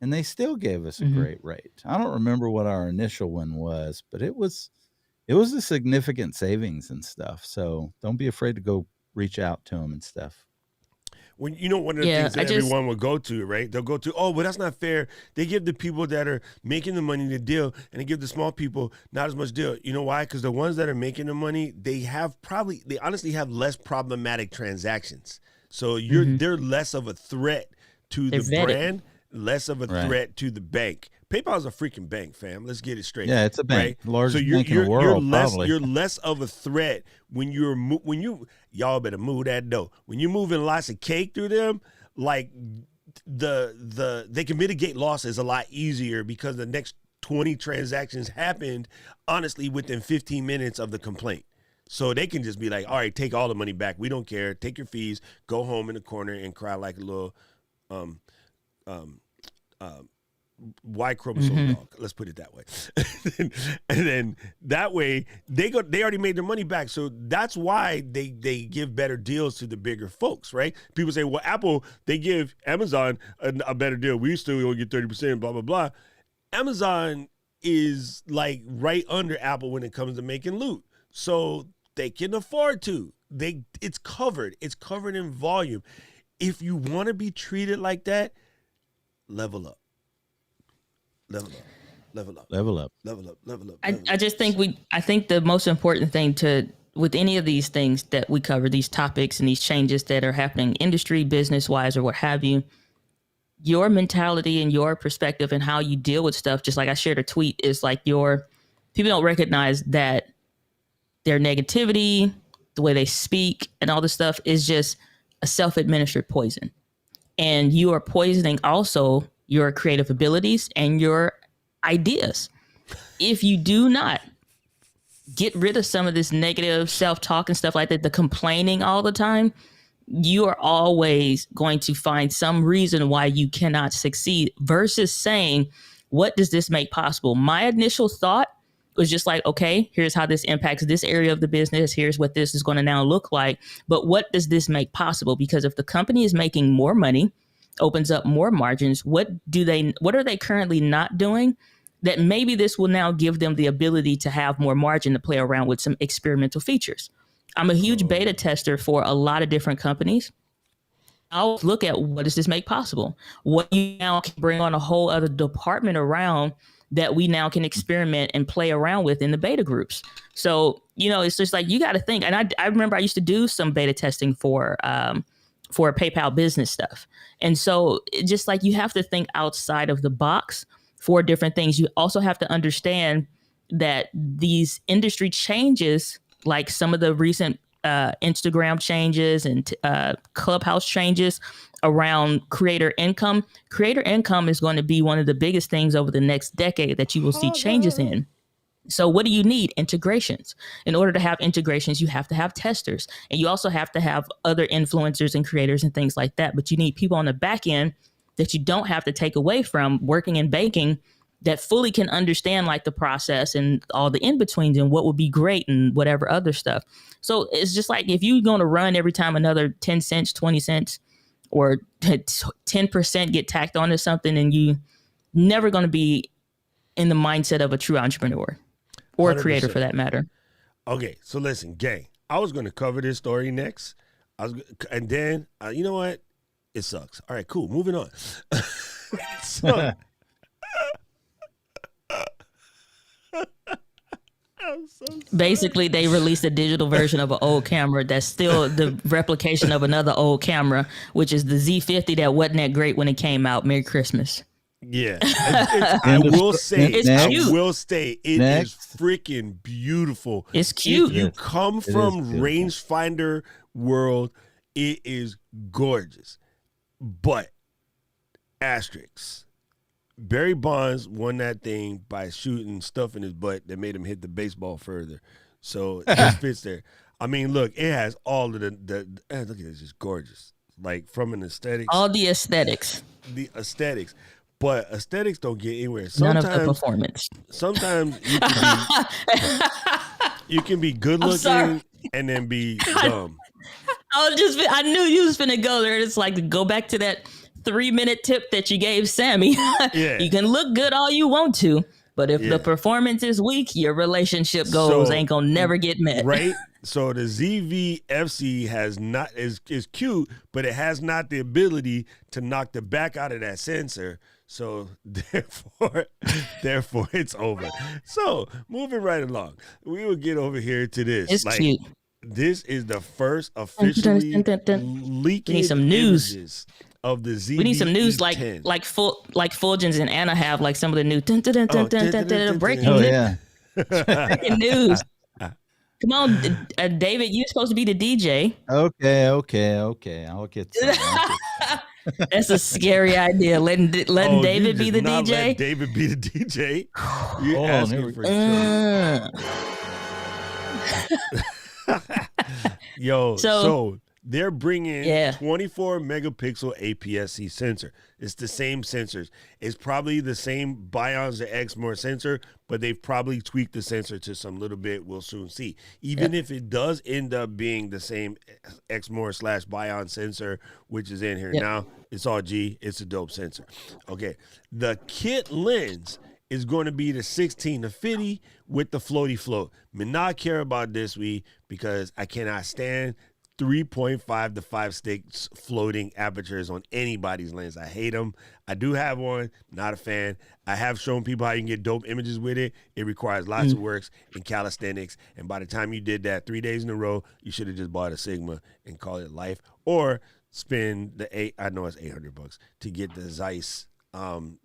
and they still gave us a Mhm. great rate. I don't remember what our initial one was, but it was a significant savings and stuff. So don't be afraid to go reach out to them and stuff. When one of the Yeah, things that everyone will go to, right? They'll go to, oh, but that's not fair. They give the people that are making the money the deal, and they give the small people not as much deal. You know why? Because the ones that are making the money, they honestly have less problematic transactions. So they're less of a threat to They're the vetted. brand, less of a Right. threat to the bank. PayPal's a freaking bank, fam. Let's get it straight. Yeah, it's a bank, Right? largest So bank in the world, probably. you're less of a threat when y'all better move that dough. When you're moving lots of cake through them, like they can mitigate losses a lot easier, because the next 20 transactions happened honestly within 15 minutes of the complaint. So they can just be like, all right, take all the money back. We don't care. Take your fees. Go home in the corner and cry like a little um, um, Y chromosome dog. Let's put it that way. And then that way they already made their money back. So that's why they give better deals to the bigger folks, right? People say, well, Apple, they give Amazon a better deal. We still only get 30%, blah, blah, blah. Amazon is like right under Apple when it comes to making loot. So they can afford to. It's covered. It's covered in volume. If you want to be treated like that, level up. Level up, level up, Level up. level up, level up. I just think I think the most important thing with any of these things that we cover, these topics and these changes that are happening industry, business wise, or what have you, your mentality and your perspective and how you deal with stuff, just like I shared a tweet, is like people don't recognize that their negativity, the way they speak and all this stuff is just a self-administered poison. And you are poisoning also your creative abilities and your ideas. If you do not get rid of some of this negative self-talk and stuff like that, the complaining all the time, you are always going to find some reason why you cannot succeed, versus saying, what does this make possible? My initial thought was just like, okay, here's how this impacts this area of the business. Here's what this is going to now look like. But what does this make possible? Because if the company is making more money, opens up more margins, what are they currently not doing that maybe this will now give them the ability to have more margin to play around with some experimental features? I'm a huge beta tester for a lot of different companies. I'll look at what does this make possible? What you now can bring on a whole other department around that we now can experiment and play around with in the beta groups. So, it's just like, you got to think. And I remember I used to do some beta testing for PayPal business stuff. And so just like, you have to think outside of the box for different things. You also have to understand that these industry changes, like some of the recent Instagram changes and Clubhouse changes around creator income is going to be one of the biggest things over the next decade that you will see changes in. So what do you need? Integrations. In order to have integrations, you have to have testers, and you also have to have other influencers and creators and things like that. But you need people on the back end that you don't have to take away from working in banking, that fully can understand like the process and all the in-betweens and what would be great and whatever other stuff. So it's just like, if you're going to run every time another 10 cents, 20 cents, or 10% get tacked onto something, and you never going to be in the mindset of a true entrepreneur or a creator 100%. for that matter. Okay, so listen, gang, I was going to cover this story next. And then, you know what? It sucks. All right, cool. Moving on. So, basically, they released a digital version of an old camera that's still the replication of another old camera, which is the Z50 that wasn't that great when it came out. Merry Christmas. Yeah, I End of will sto- say, It's I cute. will say, it is Next. freaking beautiful. It's cute. If you Yes, come it is from beautiful. rangefinder world, it is gorgeous. But asterisks. Barry Bonds won that thing by shooting stuff in his butt that made him hit the baseball further. So this fits there. I mean, look, it has all of the look at this, it's gorgeous. Like from an aesthetics, All the aesthetics, the aesthetics. But aesthetics don't get anywhere. none of the Sometimes performance. you can be good I'm sorry. looking and then be dumb. I knew you was finna go there. It's like to go back to that 3-minute tip that you gave Sammy. Yeah. You can look good all you want to, but if Yeah. the performance is weak, your relationship goals So, ain't gonna never get met. Right? So the ZVFC has not is cute, but it has not the ability to knock the back out of that sensor. So therefore it's over. So moving right along, we will get over here to this. It's cute. This is the first officially leaking We need some news. images of the ZV. We need some news like Fulgens and Anna have, like some of the new breaking Oh news. yeah. Breaking news. Come on, David, you're supposed to be the DJ. Okay. I'll get some. That's a scary idea. Letting David be the Not DJ. let David be the DJ. You're Hold on, asking here we for trouble. Yo, so they're bringing 24 megapixel APS-C sensor. It's the same sensors. It's probably the same Bion's or Exmor sensor, but they've probably tweaked the sensor to some little bit. We'll soon see. Even if it does end up being the same Exmor / Bion sensor, which is in here now, it's all G. It's a dope sensor. Okay, the kit lens is going to be the 16 to 50 with the floaty float. Me not care about this week because I cannot stand 3.5 to 5 sticks floating apertures on anybody's lens. I hate them. I do have one, not a fan. I have shown people how you can get dope images with it. It requires lots of works in calisthenics. And by the time you did that 3 days in a row, you should have just bought a Sigma and call it life, or spend I know it's $800 to get the Zeiss,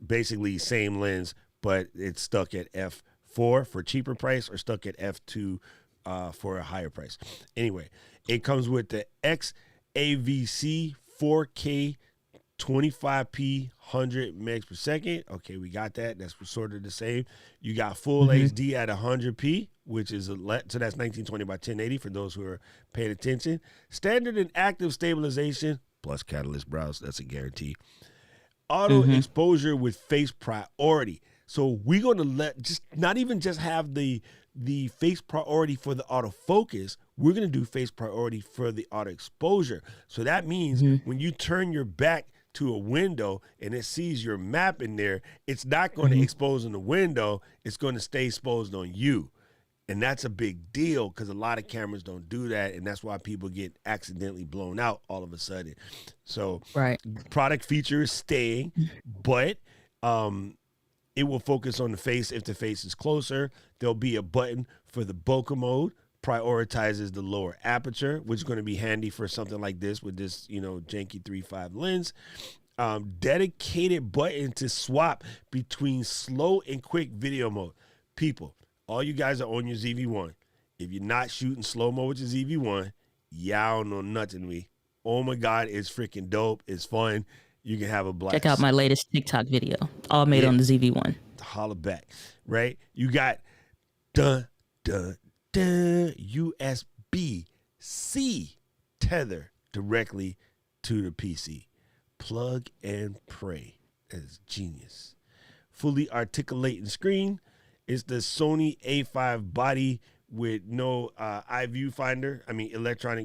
basically same lens, but it's stuck at f4 for cheaper price or stuck at f2 for a higher price. Anyway, it comes with the XAVC 4K 25p 100 megs per second. Okay, we got that. That's sort of the same. You got full HD at 100p, which is so that's 1920 by 1080 for those who are paying attention. Standard and active stabilization plus catalyst browse. That's a guarantee. Auto exposure with face priority. So we're going to not even just have the face priority for the autofocus. We're going to do face priority for the auto exposure. So that means when you turn your back to a window and it sees your map in there, it's not going to expose on the window. It's going to stay exposed on you. And that's a big deal because a lot of cameras don't do that. And that's why people get accidentally blown out all of a sudden. So product feature is staying, but it will focus on the face if the face is closer. There'll be a button for the bokeh mode, prioritizes the lower aperture, which is going to be handy for something like this with this, janky 3.5 lens. Dedicated button to swap between slow and quick video mode. People, all you guys are on your ZV-1. If you're not shooting slow-mo with your ZV-1, y'all don't know nothing. Oh my God, it's freaking dope. It's fun. You can have a blast. Check out my latest TikTok video, all made on the ZV-1. Holla back, right? You got USB-C tether directly to the PC. Plug and pray. That is genius. Fully articulating screen. It's the Sony A5 body with no electronic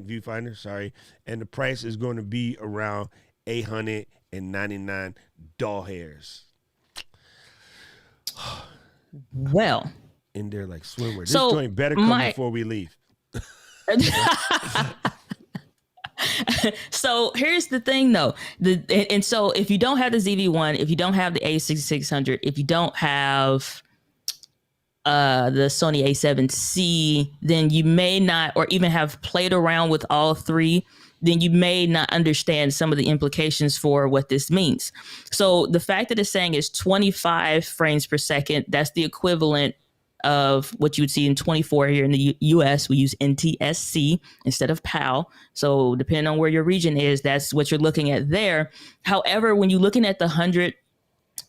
viewfinder, sorry. And the price is going to be around $899 hairs. Well, In there like swimwear. This So, joint better come before we leave. So here's the thing, though. So if you don't have the ZV-1, if you don't have the A6600, if you don't have the Sony A7C, then you may not, or even have played around with all three, then you may not understand some of the implications for what this means. So the fact that it's saying it's 25 frames per second, that's the equivalent of what you would see in 24 here in the US. We use NTSC instead of PAL. So depending on where your region is, that's what you're looking at there. However, when you're looking at the 100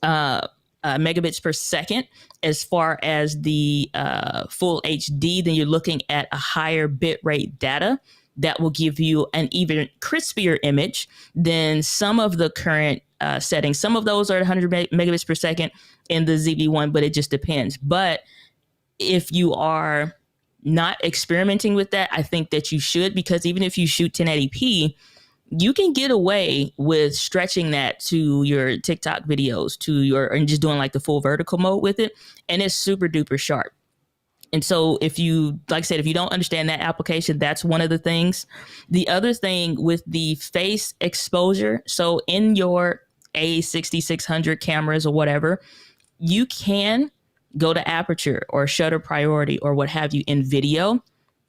megabits per second, as far as the full HD, then you're looking at a higher bitrate data that will give you an even crispier image than some of the current settings. Some of those are 100 megabits per second in the ZV-1, but it just depends. But if you are not experimenting with that, I think that you should, because even if you shoot 1080p, you can get away with stretching that to your TikTok videos, and just doing like the full vertical mode with it. And it's super duper sharp. And so if you, like I said, if you don't understand that application, that's one of the things. The other thing with the face exposure, so in your A6600 cameras or whatever, you can go to aperture or shutter priority or what have you in video.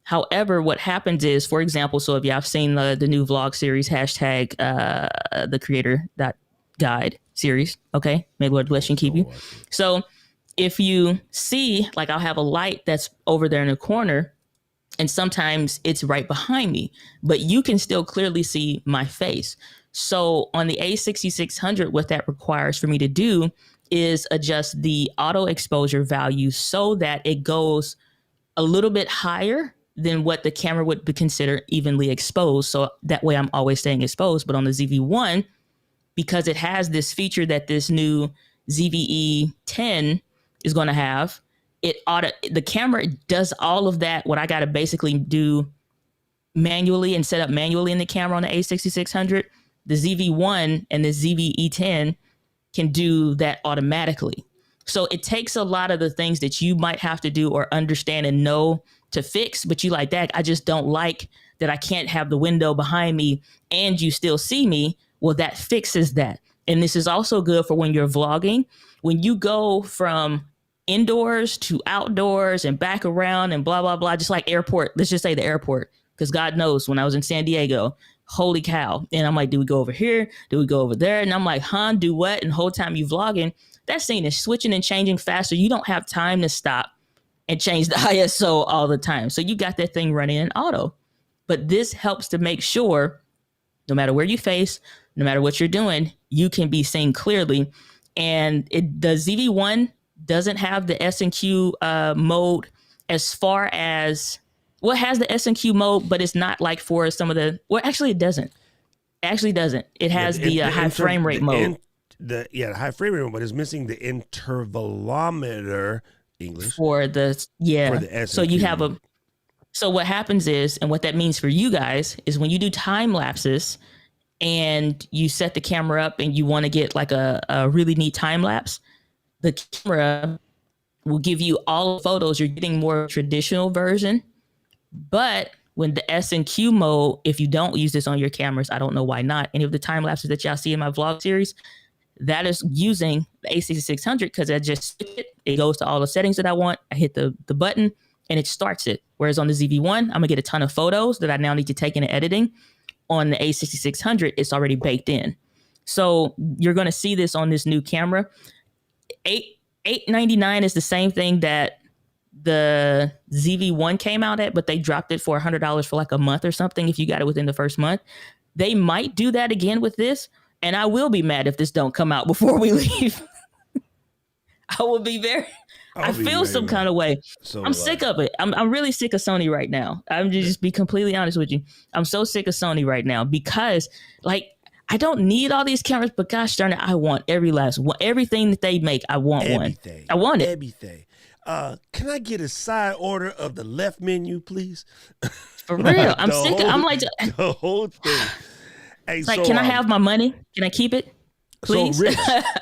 However, what happens is, for example, so if y'all have seen the new vlog series, hashtag the creator guide series, okay? May Lord bless you and keep you. So if you see, like I'll have a light that's over there in the corner, and sometimes it's right behind me, but you can still clearly see my face. So on the A6600, what that requires for me to do is adjust the auto exposure value so that it goes a little bit higher than what the camera would be considered evenly exposed. So that way I'm always staying exposed. But on the ZV-1, because it has this feature that this new ZVE 10 is going to have, the camera does all of that, what I got to basically do manually and set up manually in the camera on the A6600. The ZV-1 and the ZVE 10 can do that automatically. So it takes a lot of the things that you might have to do or understand and know to fix, but you like that. I just don't like that I can't have the window behind me and you still see me. Well, that fixes that. And this is also good for when you're vlogging. When you go from indoors to outdoors and back around and blah, blah, blah, just like airport. Let's just say the airport, because God knows when I was in San Diego, holy cow. And I'm like, do we go over here? Do we go over there? And I'm like, do what? And the whole time you vlogging, that scene is switching and changing faster. You don't have time to stop and change the ISO all the time. So you got that thing running in auto. But this helps to make sure no matter where you face, no matter what you're doing, you can be seen clearly. And the ZV-1 doesn't have the S&Q mode as far as, well, it has the S&Q mode, but it's not like for some of the, well, actually it doesn't. It actually doesn't. It has the high frame rate mode. The high frame rate, but it's missing the intervalometer English for the S&Q. So you have so what happens is, and what that means for you guys is when you do time lapses and you set the camera up and you want to get like a really neat time lapse, the camera will give you all the photos. You're getting more traditional version, but when the S&Q mode, if you don't use this on your cameras, I don't know why not. Any of the time lapses that y'all see in my vlog series, that is using the A6600 because I just it goes to all the settings that I want. I hit the button and it starts it. Whereas on the ZV-1, I'm gonna get a ton of photos that I now need to take into editing. On the A6600, it's already baked in. So you're gonna see this on this new camera. $899 is the same thing that the ZV-1 came out at, but they dropped it for $100 for like a month or something if you got it within the first month. They might do that again with this. And I will be mad if this don't come out before we leave. I will be I feel some kind of way. So I'm sick of it. I'm really sick of Sony right now. I'm just be completely honest with you. I'm so sick of Sony right now because like I don't need all these cameras, but gosh darn it, I want every last one. Everything that they make, I want everything. One. I want it. Everything. Can I get a side order of the left menu, please? For real. I'm sick of I'm like the whole thing. Hey, like, can I have my money? Can I keep it? Please? So,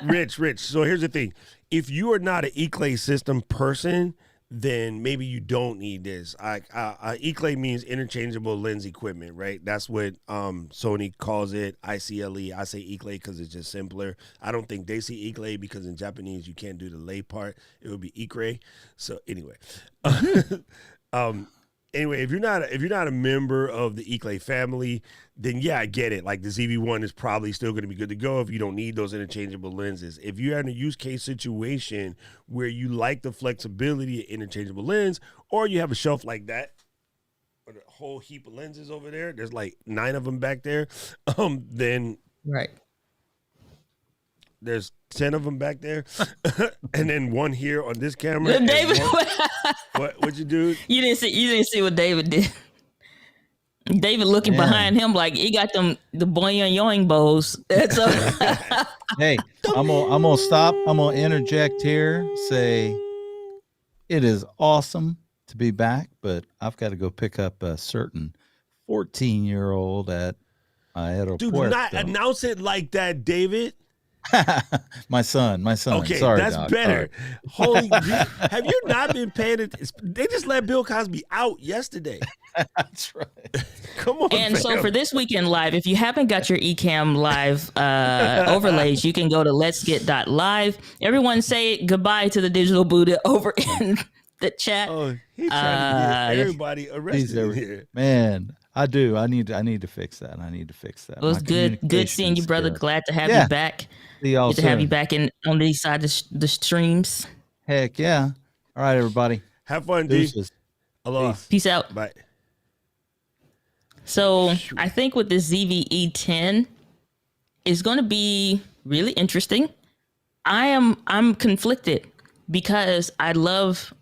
Rich. So here's the thing. If you are not an Ecamm system person, then maybe you don't need this. Ecamm means interchangeable lens equipment, right? That's what Sony calls it, ICLE. I say Ecamm because it's just simpler. I don't think they see Ecamm because in Japanese you can't do the lay part. It would be Ikre. So anyway. anyway, if you're not a member of the Ecamm family, then yeah, I get it. Like the ZV-1 is probably still going to be good to go if you don't need those interchangeable lenses. If you're in a use case situation where you like the flexibility of interchangeable lens, or you have a shelf like that, or a whole heap of lenses over there, there's like 9 of them back there, then Right. there's 10 of them back there, and then one here on this camera. David, What you do? You didn't see what David did. David looking behind him like he got the boing yoing bows. That's Hey, I'm gonna stop. I'm gonna interject here. Say, it is awesome to be back, but I've got to go pick up a certain 14-year-old at Aeropuerto. Do not announce it like that, David. my son. Okay, Sorry, that's Doc. better. Holy, have you not been paying attention? They just let Bill Cosby out yesterday. That's right. Come on, And so fam. for this weekend live, if you haven't got your Ecamm live overlays, you can go to letsget.live. Everyone say goodbye to the digital Buddha over in the chat. Oh, he's trying to get everybody arrested in here. Man, I do. I need to fix that. It was good seeing you, brother. skills. Glad to have Yeah. you back. See y'all Good to have you soon. back on these side of the streams. Heck yeah. All right, everybody. Have fun, D. Deuces. Aloha. Peace out. Bye. So I think with this ZVE10 is going to be really interesting. I'm conflicted because I love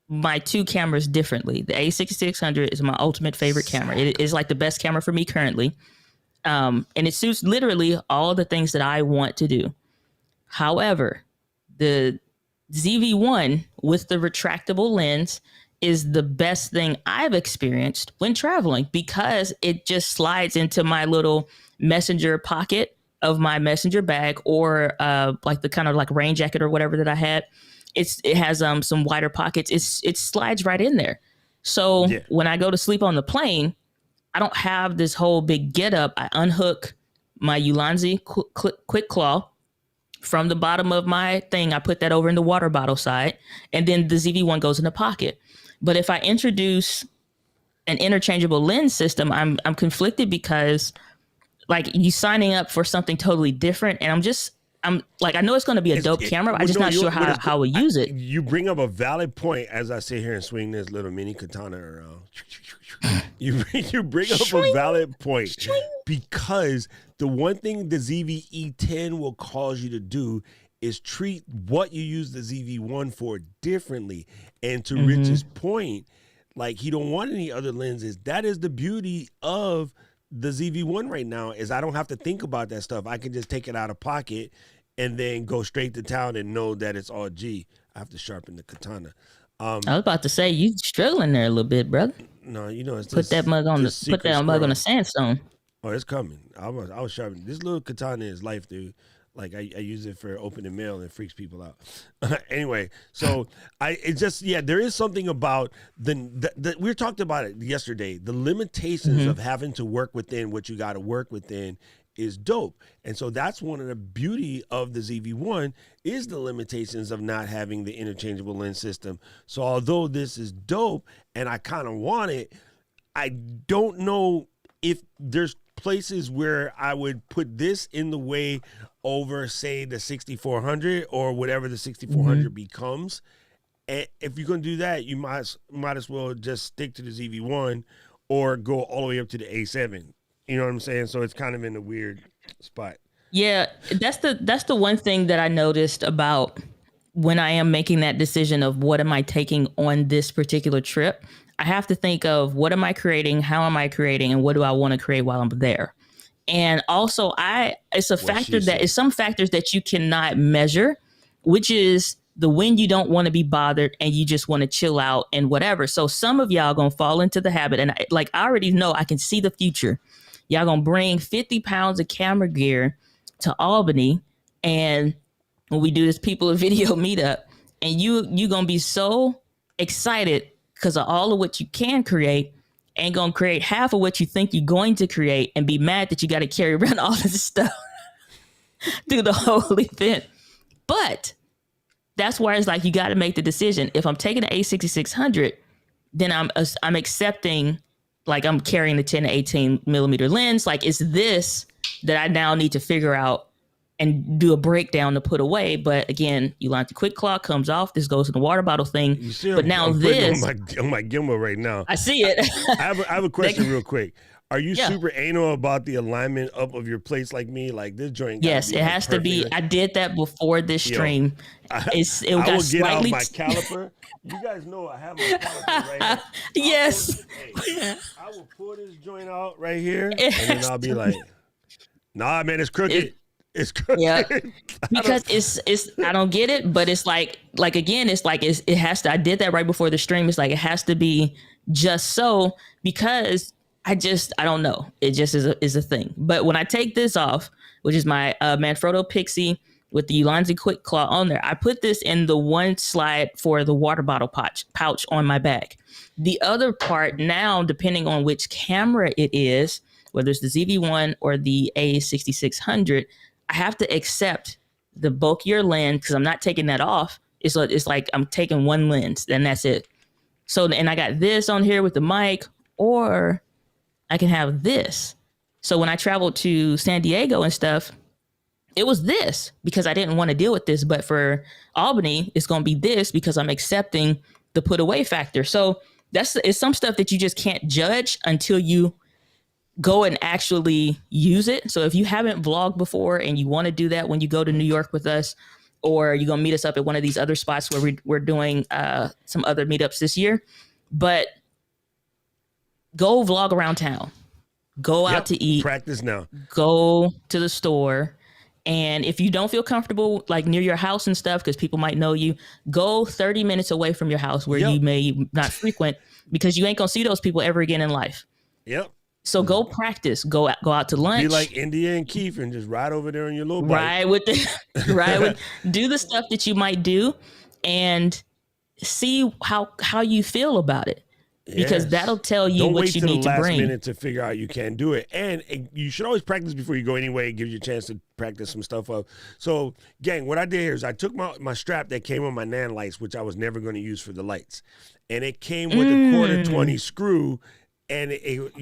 my two cameras differently. The A6600 is my ultimate favorite camera. It is like the best camera for me currently. And it suits literally all the things that I want to do. However, the ZV-1 with the retractable lens is the best thing I've experienced when traveling because it just slides into my little messenger pocket of my messenger bag, or like the kind of like rain jacket or whatever that I had. It has some wider pockets. It slides right in there. So when I go to sleep on the plane, I don't have this whole big get up. I unhook my Ulanzi quick claw from the bottom of my thing. I put that over in the water bottle side, and then the ZV-1 goes in the pocket. But if I introduce an interchangeable lens system, I'm conflicted because like you signing up for something totally different, and I'm like, I know it's going to be a dope camera, but I'm just not sure how we use it. You bring up a valid point as I sit here and swing this little mini katana around. You bring up a valid point because the one thing the ZV-E10 will cause you to do is treat what you use the ZV-1 for differently. And to Rich's point, like he don't want any other lenses. That is the beauty of the ZV-1 right now, is I don't have to think about that stuff. I can just take it out of pocket and then go straight to town and know that it's all G. I have to sharpen the katana. I was about to say you struggling there a little bit, brother. No, you know, it's Put that mug on the sandstone. Oh, it's coming. I was sharpening. This little katana is life, dude. Like I use it for opening mail and it freaks people out. Anyway, so there is something about we talked about it yesterday. The limitations of having to work within what you got to work within is dope. And so that's one of the beauty of the ZV-1 is the limitations of not having the interchangeable lens system. So although this is dope and I kind of want it, I don't know if there's places where I would put this in the way over, say, the 6400 or whatever the 6400 becomes. And if you're going to do that, you might as well just stick to the ZV-1 or go all the way up to the A7. You know what I'm saying? So it's kind of in a weird spot. Yeah, that's the one thing that I noticed about when I am making that decision of what am I taking on this particular trip. I have to think of what am I creating, how am I creating, and what do I want to create while I'm there. And also, it's some factors that you cannot measure, which is the when you don't want to be bothered and you just want to chill out and whatever. So some of y'all gonna fall into the habit, and I already know I can see the future. Y'all gonna bring 50 pounds of camera gear to Albany, and when we do this people of video meetup, and you gonna be so excited because of all of what you can create, and gonna create half of what you think you're going to create, and be mad that you got to carry around all this stuff through the whole event. But that's where it's like you got to make the decision. If I'm taking the A6600, then I'm accepting, like I'm carrying the 10 to 18 millimeter lens. Like, it's this that I now need to figure out and do a breakdown to put away. But again, you line the quick claw, comes off. This goes in the water bottle thing. You see, but now I'm this, putting on my gimbal right now. I see it. I have a question real quick. Are you Yeah. super anal about the alignment up of your plates like me? Like this joint? Yes, it has to be. I did that before this stream. It I got will get slightly. out my caliper. You guys know I have my caliper right here. Yes. I will pull this joint out right here, and then I'll be like, "Nah, man, it's crooked. It's crooked." Yeah, because it's I don't get it, but it's like again, it's like it has to. I did that right before the stream. It's like it has to be just so, because I don't know. It just is a thing. But when I take this off, which is my Manfrotto Pixie with the Ulanzi Quick Claw on there, I put this in the one slide for the water bottle pouch on my back. The other part now, depending on which camera it is, whether it's the ZV-1 or the A6600, I have to accept the bulkier lens because I'm not taking that off. It's like I'm taking one lens and that's it. So, and I got this on here with the mic, or I can have this. So when I traveled to San Diego and stuff, it was this because I didn't want to deal with this. But for Albany, it's going to be this because I'm accepting the put away factor. So it's some stuff that you just can't judge until you go and actually use it. So if you haven't vlogged before and you want to do that when you go to New York with us, or you're going to meet us up at one of these other spots where we're doing some other meetups this year, but go vlog around town, go out to eat, practice now, go to the store. And if you don't feel comfortable like near your house and stuff, because people might know you, go 30 minutes away from your house where you may not frequent, because you ain't going to see those people ever again in life. Yep. So go practice, go out to lunch. Be like India and Keith and just ride over there on your little bike. Do the stuff that you might do and see how you feel about it. Because that'll tell you what you need to bring. Don't wait till the last minute to figure out you can't do it. And you should always practice before you go anyway. It gives you a chance to practice some stuff up. So, gang, what I did here is I took my strap that came on my Nan lights, which I was never going to use for the lights. And it came with a quarter 20 screw, and it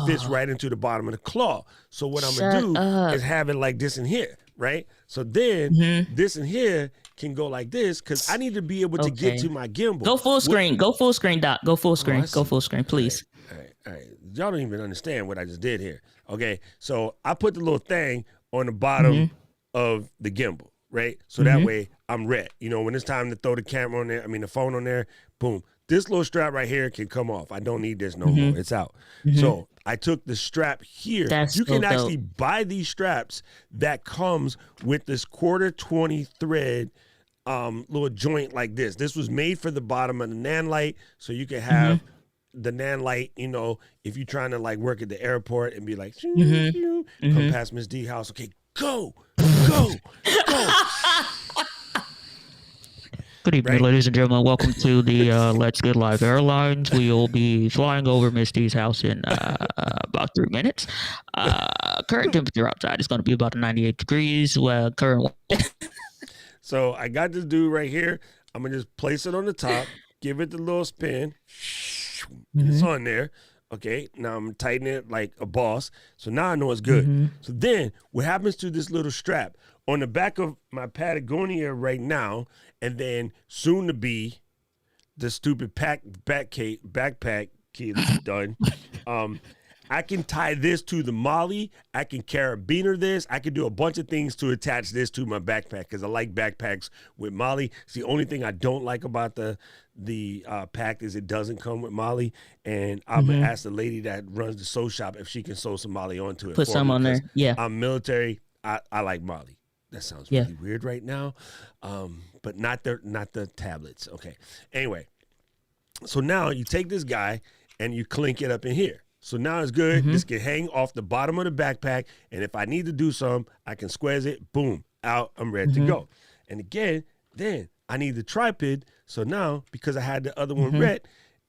fits right into the bottom of the claw. So what I'm going to do is have it like this in here, right? So then this in here can go like this because I need to be able to get to my gimbal. Go full screen. Go full screen, Doc. Go full screen. Go full screen, please. All right. Y'all don't even understand what I just did here. Okay. So I put the little thing on the bottom of the gimbal, right? So that way I'm ready. You know, when it's time to throw the camera on there, the phone on there, boom. This little strap right here can come off. I don't need this no more. It's out. So I took the strap here. You can actually buy these straps that comes with this quarter 20 thread little joint like this. This was made for the bottom of the Nan light, so you can have the Nan light, you know, if you're trying to like work at the airport and be like, come past Miss D house. Okay, go. Good evening, ladies and gentlemen. Welcome to the Let's Get Live Airlines. We will be flying over Misty's house in about 3 minutes. Current temperature outside is going to be about 98 degrees. Current. So I got this dude right here. I'm going to just place it on the top, give it the little spin. It's on there. Okay, now I'm tightening it like a boss. So now I know it's good. So then what happens to this little strap? On the back of my Patagonia right now, and then soon to be the stupid backpack key that's done. I can tie this to the Molly. I can carabiner this. I can do a bunch of things to attach this to my backpack because I like backpacks with Molly. It's the only thing I don't like about the pack is it doesn't come with Molly. And I'm gonna ask the lady that runs the sew shop if she can sew some Molly onto it. Put some on there. Yeah. I'm military. I like Molly. That sounds really weird right now, but not the tablets. Okay. Anyway, so now you take this guy and you clink it up in here. So now it's good. This can hang off the bottom of the backpack, and if I need to do some, I can squeeze it. Boom, out. I'm ready to go. And again, then I need the tripod. So now because I had the other one ready,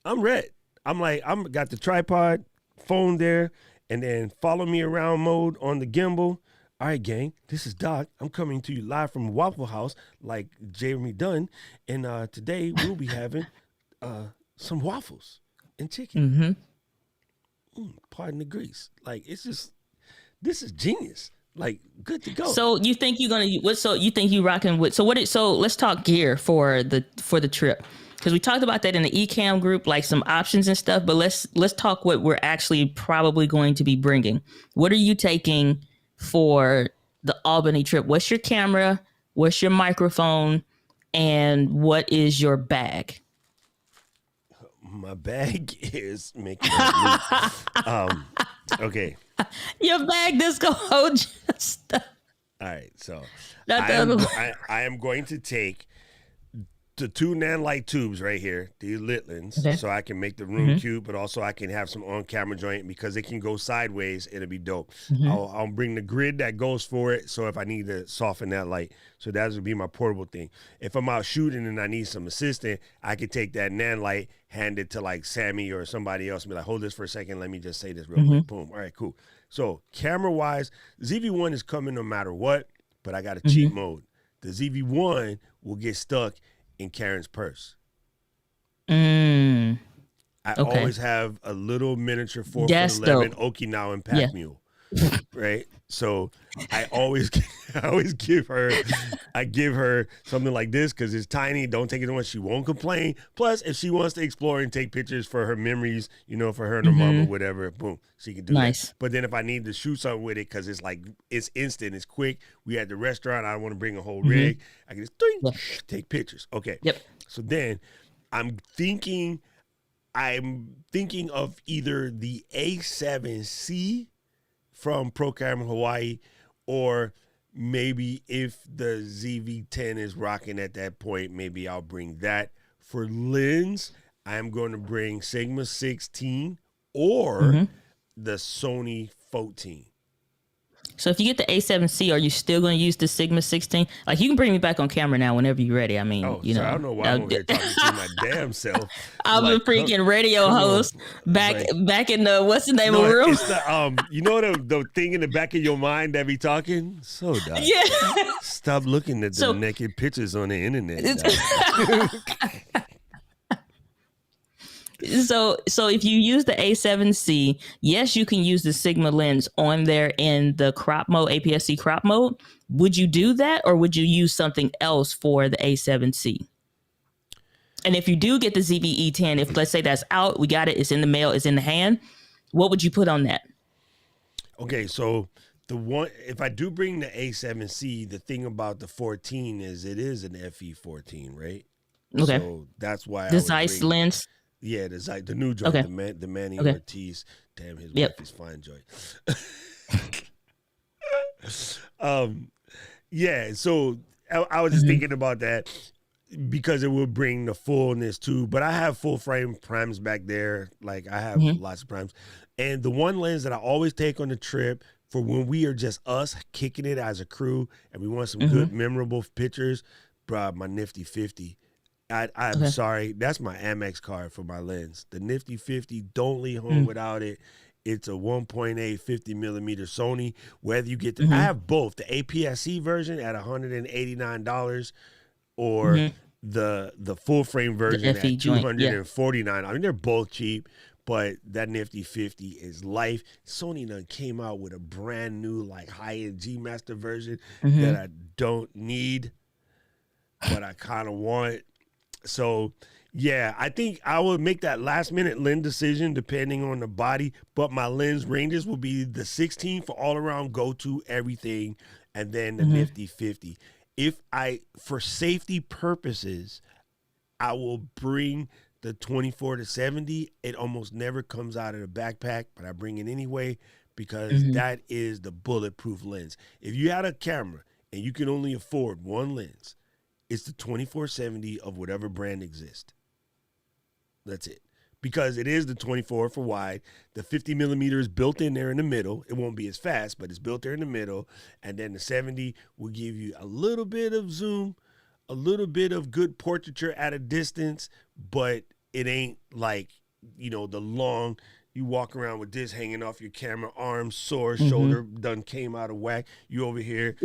I'm ready. I'm got the tripod, phone there, and then follow me around mode on the gimbal. All right, gang, this is Doc. I'm coming to you live from Waffle House like Jeremy Dunn. And today we'll be having some waffles and chicken. Pardon the grease. Like, it's just, this is genius. Like, good to go. So you think you're gonna what? So you think you rocking with? So what? So let's talk gear for the trip, because we talked about that in the Ecamm group, like some options and stuff. But let's talk what we're actually probably going to be bringing. What are you taking for the Albany trip? What's your camera? What's your microphone? And what is your bag? My bag is making okay. Your bag that's gonna hold your stuff. All right, so Not I the am, other I am going to take the 2 nanlite tubes right here, these Litlins, Okay. so I can make the room cute, but also I can have some on-camera joint because it can go sideways. It'll be dope. I'll bring the grid that goes for it, so if I need to soften that light, so that would be my portable thing. If I'm out shooting and I need some assistant, I could take that nanlite, hand it to like Sammy or somebody else, and be like, hold this for a second, let me just say this real quick. Boom. All right, cool. So camera-wise, ZV-1 is coming no matter what, but I got a cheat mode. The ZV-1 will get stuck in Karen's purse. Okay. I always have a little miniature 4'11" dope. Okinawan pack mule, right? So I always give her something like this because it's tiny. Don't take it on. She won't complain. Plus, if she wants to explore and take pictures for her memories, for her and her mom or whatever, boom, she can do that. But then if I need to shoot something with it because it's instant, it's quick. We at the restaurant. I don't want to bring a whole rig. I can just take pictures. Okay. Yep. So then I'm thinking of either the A7C from Pro Camera Hawaii, or maybe if the ZV-10 is rocking at that point, maybe I'll bring that. For lens, I'm going to bring Sigma 16 or the Sony 14. So if you get the A7C, are you still going to use the Sigma 16? Like, you can bring me back on camera now whenever you're ready. I mean, I don't know why I'm over here talking to my damn self. I'm a freaking radio host back in the, what's the name of the room? It's the, the thing in the back of your mind that be talking? So, Doc, stop looking at the naked pictures on the internet. So if you use the A7C, yes, you can use the Sigma lens on there in the crop mode, APS-C crop mode. Would you do that, or would you use something else for the A7C? And if you do get the ZV-E10, if let's say that's out, we got it, it's in the mail, it's in the hand, what would you put on that? Okay, so if I do bring the A7C, the thing about the 14 is it is an FE14, right? Okay. So that's why the Zeiss lens. Yeah, the new joint, the Manny Ortiz. Damn, his wife is fine joint. Yeah, so I was just thinking about that because it would bring the fullness too. But I have full frame primes back there. Like, I have lots of primes. And the one lens that I always take on the trip for when we are just us kicking it as a crew and we want some good, memorable pictures, bro, my Nifty 50. I'm sorry. That's my Amex card for my lens. The Nifty 50, don't leave home without it. It's a 1.8 50 millimeter Sony. Whether you get I have both, the APS-C version at $189 or the full frame version at $249. I mean, they're both cheap, but that Nifty 50 is life. Sony done came out with a brand new like high-end G Master version that I don't need, but I kind of want. So, yeah, I think I will make that last-minute lens decision depending on the body, but my lens ranges will be the 16 for all-around go-to everything, and then the Nifty 50. For safety purposes, I will bring the 24-70. It almost never comes out of the backpack, but I bring it anyway because that is the bulletproof lens. If you had a camera and you can only afford one lens, it's the 24-70 of whatever brand exists. That's it. Because it is the 24 for wide. The 50 millimeter is built in there in the middle. It won't be as fast, but it's built there in the middle. And then the 70 will give you a little bit of zoom, a little bit of good portraiture at a distance, but it ain't like, the long, you walk around with this hanging off your camera, arm sore, shoulder done came out of whack. You over here,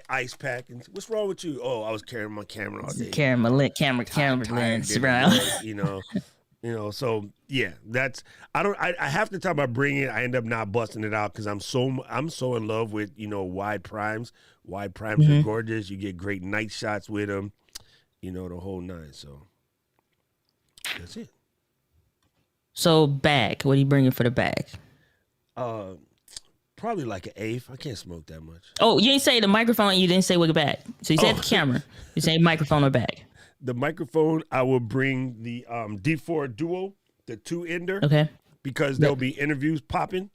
ice packing. What's wrong with you? Oh, I was carrying my camera all day. Camera lens around. You know, so yeah, that's I have to talk about bringing it. I end up not busting it out because I'm so in love with wide primes. Wide primes are gorgeous. You get great night shots with them. The whole nine. So that's it. So bag. What are you bringing for the bag? Probably like an eighth. I can't smoke that much. Oh, you didn't say the microphone. You didn't say what bag. So you said the camera. You say microphone or bag. The microphone, I will bring the D4 Duo, the 2-ender. Okay. Because there'll be interviews popping.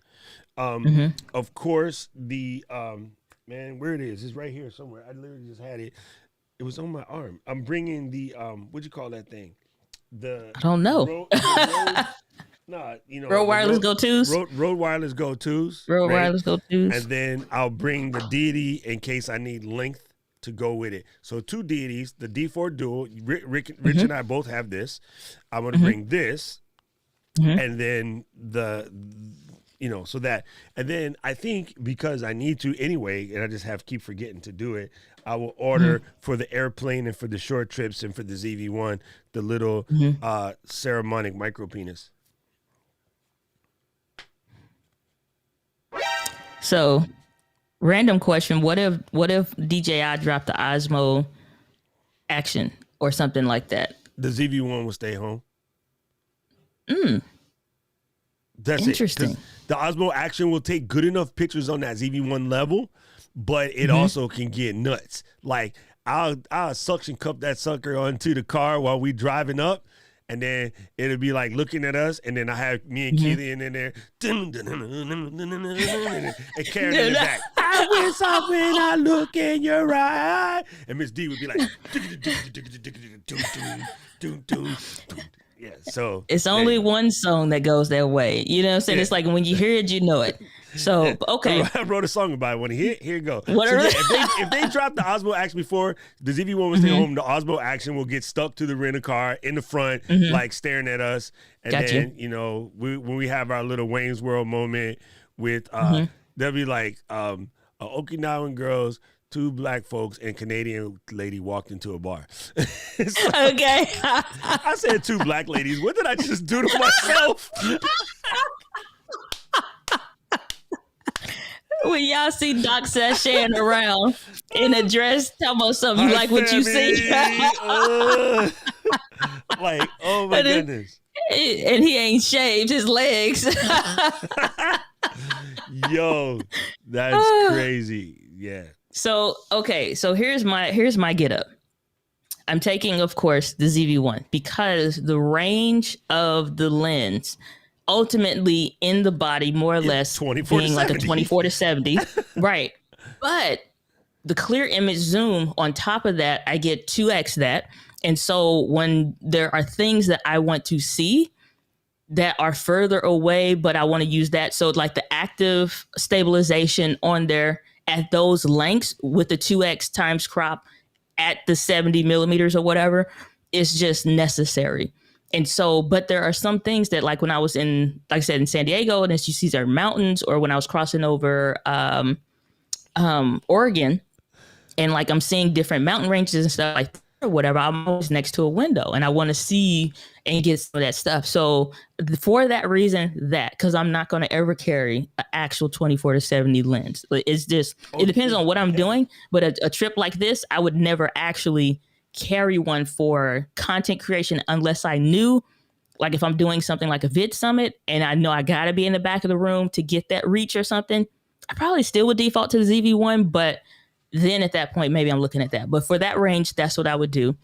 Of course, the man, where it is? It's right here somewhere. I literally just had it. It was on my arm. I'm bringing the what'd you call that thing? I don't know. Rode wireless go-tos. Rode wireless go-tos. Rode wireless go-tos. And then I'll bring the deity in case I need length to go with it. So 2 deities, the D4 Duo. Rich and I both have this. I'm going to bring this, and then so that, and then I think because I need to anyway, and I just keep forgetting to do it, I will order for the airplane and for the short trips and for the ZV-1, the little ceremonic micro penis. So, random question: What if DJI dropped the Osmo Action or something like that? The ZV-1 will stay home. That's interesting. It. The Osmo Action will take good enough pictures on that ZV-1 level, but it also can get nuts. Like I'll suction cup that sucker onto the car while we driving up, and then it'll be like looking at us, and then I have me and Keely in there, and Karen in the back. I wish up when I look in your eye, and Miss D would be like, yeah. So it's only one song that goes that way. You know what I'm saying? Yeah. It's like when you hear it, you know it. So, okay. I wrote a song about it. When here it goes. So, if they drop the Osmo Action before the ZV-1 will stay home, the Osmo Action will get stuck to the rental car in the front, like staring at us. And then, when we have our little Wayne's World moment with, they'll be like, Okinawan girls, 2 black folks, and Canadian lady walked into a bar. Okay. I said 2 black ladies. What did I just do to myself? When y'all see Doc sashaying around in a dress, tell me something you like what you see. Like, oh my goodness. And he ain't shaved his legs. Yo, that's crazy. Yeah. So, okay. So here's my get up. I'm taking, of course, the ZV-1 because the range of the lens ultimately in the body, more or less, being like a 24 to 70. Right. But the clear image zoom on top of that, I get 2x that. And so when there are things that I want to see that are further away, but I want to use that. So like the active stabilization on there at those lengths with the 2x times crop at the 70 millimeters or whatever is just necessary. And so, but there are some things that, like when I was in, like I said, in San Diego, and as you see, there are mountains, or when I was crossing over Oregon, and like I'm seeing different mountain ranges and stuff like that, or whatever, I'm always next to a window, and I want to see and get some of that stuff. So for that reason, because I'm not going to ever carry an actual 24 to 70 lens. It's just, it depends on what I'm doing. But a trip like this, I would never actually carry one for content creation unless I knew, like if I'm doing something like a vid summit and I know I gotta be in the back of the room to get that reach or something, I probably still would default to the ZV-1, but then at that point maybe I'm looking at that. But for that range, that's what I would do.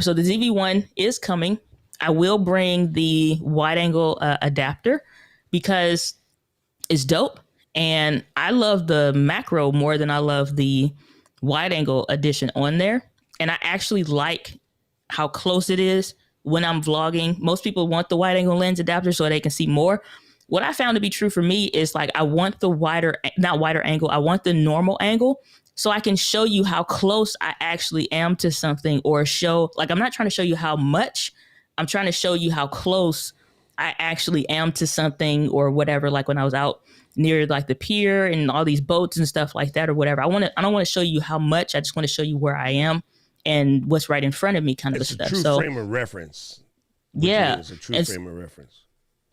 So the ZV-1 is coming. I will bring the wide angle adapter because it's dope, and I love the macro more than I love the wide angle edition on there. And I actually like how close it is when I'm vlogging. Most people want the wide angle lens adapter so they can see more. What I found to be true for me is like, I want the not wider angle. I want the normal angle so I can show you how close I actually am to something, or show, like, I'm not trying to show you how much, I'm trying to show you how close I actually am to something or whatever. Like when I was out near like the pier and all these boats and stuff like that or whatever. I don't want to show you how much. I just want to show you where I am and what's right in front of me, kind of it's stuff. True frame of reference. What you mean? Yeah. It's a true And frame of reference.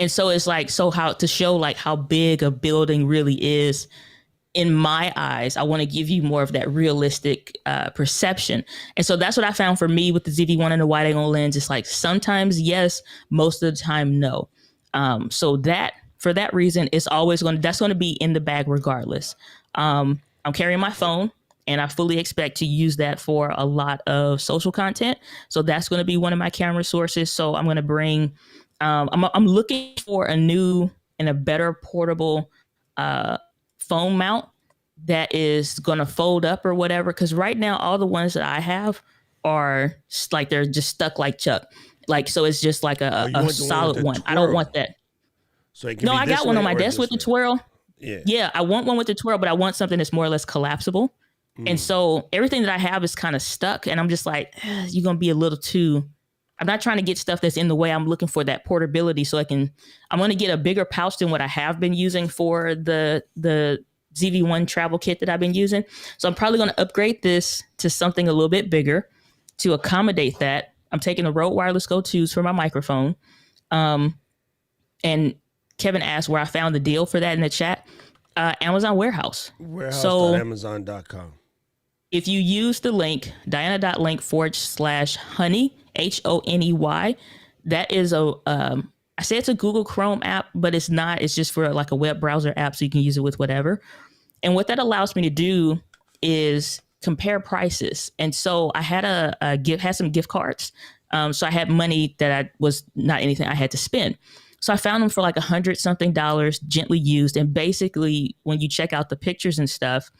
and so it's like, so how to show like how big a building really is in my eyes, I want to give you more of that realistic perception. And so that's what I found for me with the ZV-1 and the wide angle lens. It's like sometimes yes, most of the time no. So that for that reason, it's always that's going to be in the bag regardless. I'm carrying my phone, and I fully expect to use that for a lot of social content. So that's going to be one of my camera sources. So I'm going to bring. I'm looking for a new and a better portable phone mount that is going to fold up or whatever. Because right now, all the ones that I have are like they're just stuck like Chuck. Like, so it's just like a solid one. I don't want that. So it can No, be I got one on my desk with the twirl. Yeah. I want one with the twirl, but I want something that's more or less collapsible. And so everything that I have is kind of stuck. And I'm just like, you're going to be a little too. I'm not trying to get stuff that's in the way. I'm looking for that portability so I'm going to get a bigger pouch than what I have been using for the ZV-1 travel kit that I've been using. So I'm probably going to upgrade this to something a little bit bigger to accommodate that. I'm taking the Rode Wireless Go 2s for my microphone. And Kevin asked where I found the deal for that in the chat. Amazon Warehouse. Warehouse.amazon.com. If you use the link, diana.link/honey, HONEY, that is I say it's a Google Chrome app, but it's not. It's just for like a web browser app, so you can use it with whatever. And what that allows me to do is compare prices. And so I had had some gift cards. So I had money that I was not anything I had to spend. So I found them for like $100-something, gently used. And basically, when you check out the pictures and stuff,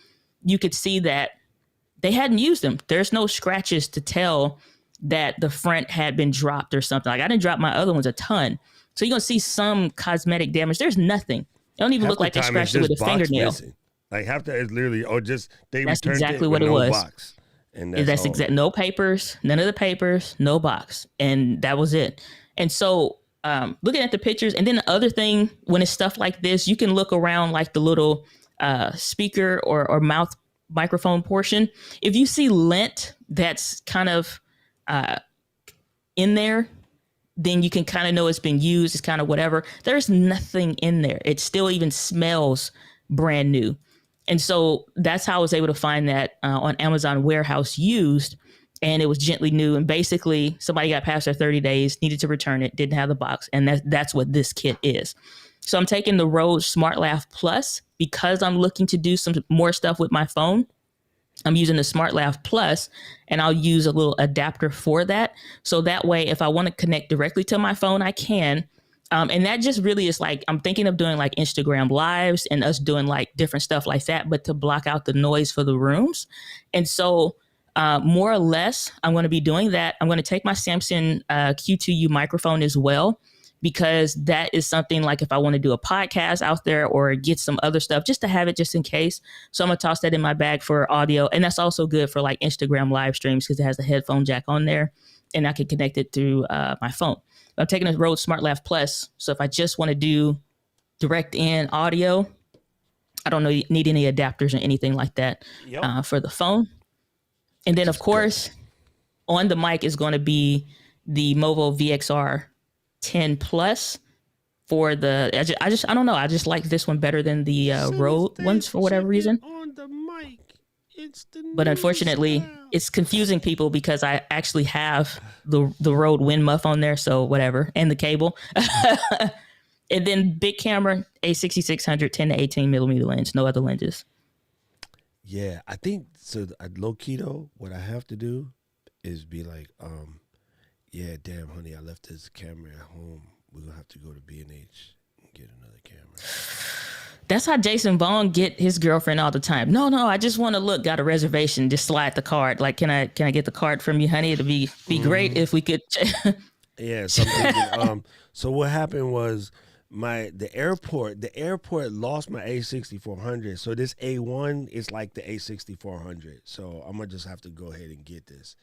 you could see that they hadn't used them. There's no scratches to tell that the front had been dropped or something. Like I didn't drop my other ones a ton. So you're going to see some cosmetic damage. There's nothing. It don't even look like they scratched it with a fingernail. Missing. Like half that is literally, or just they that's returned exactly it what with it no was. Box. And that's exact. No papers, none of the papers, no box. And that was it. And so looking at the pictures, and then the other thing, when it's stuff like this, you can look around like the little speaker or mouth microphone portion. If you see lint that's kind of in there, then you can kind of know it's been used. It's kind of whatever. There's nothing in there. It still even smells brand new. And so that's how I was able to find that on Amazon Warehouse used, and it was gently new. And basically somebody got past their 30 days, needed to return it, didn't have the box. And that's what this kit is. So I'm taking the Rode SmartLav Plus because I'm looking to do some more stuff with my phone. I'm using the SmartLav Plus, and I'll use a little adapter for that. So that way, if I want to connect directly to my phone, I can. And that just really is like, I'm thinking of doing like Instagram lives and us doing like different stuff like that, but to block out the noise for the rooms. And so more or less, I'm going to be doing that. I'm going to take my Samsung Q2U microphone as well, because that is something like if I want to do a podcast out there or get some other stuff, just to have it just in case. So I'm going to toss that in my bag for audio. And that's also good for like Instagram live streams because it has the headphone jack on there and I can connect it through my phone. I'm taking a Rode SmartLav Plus. So if I just want to do direct in audio, I don't need any adapters or anything like that for the phone. And then, of course, on the mic is going to be the Movo VXR 10 Plus for the. I don't know. I just like this one better than the Rode ones for whatever reason. On the mic. But unfortunately, it's confusing people because I actually have the Rode Wind Muff on there, so whatever, and the cable. And then big camera, A6600 10 to 18 millimeter lens, no other lenses. Yeah, I think so. Low key though, what I have to do is be like, yeah, damn, honey, I left this camera at home. We're gonna have to go to B&H and get another camera. That's how Jason Vaughn get his girlfriend all the time. No, I just want to look. Got a reservation. Just slide the card. Like, can I get the card from you, honey? It'd be great if we could. Yeah. So what happened was the airport lost my A6400. So this A1 is like the A6400. So I'm gonna just have to go ahead and get this.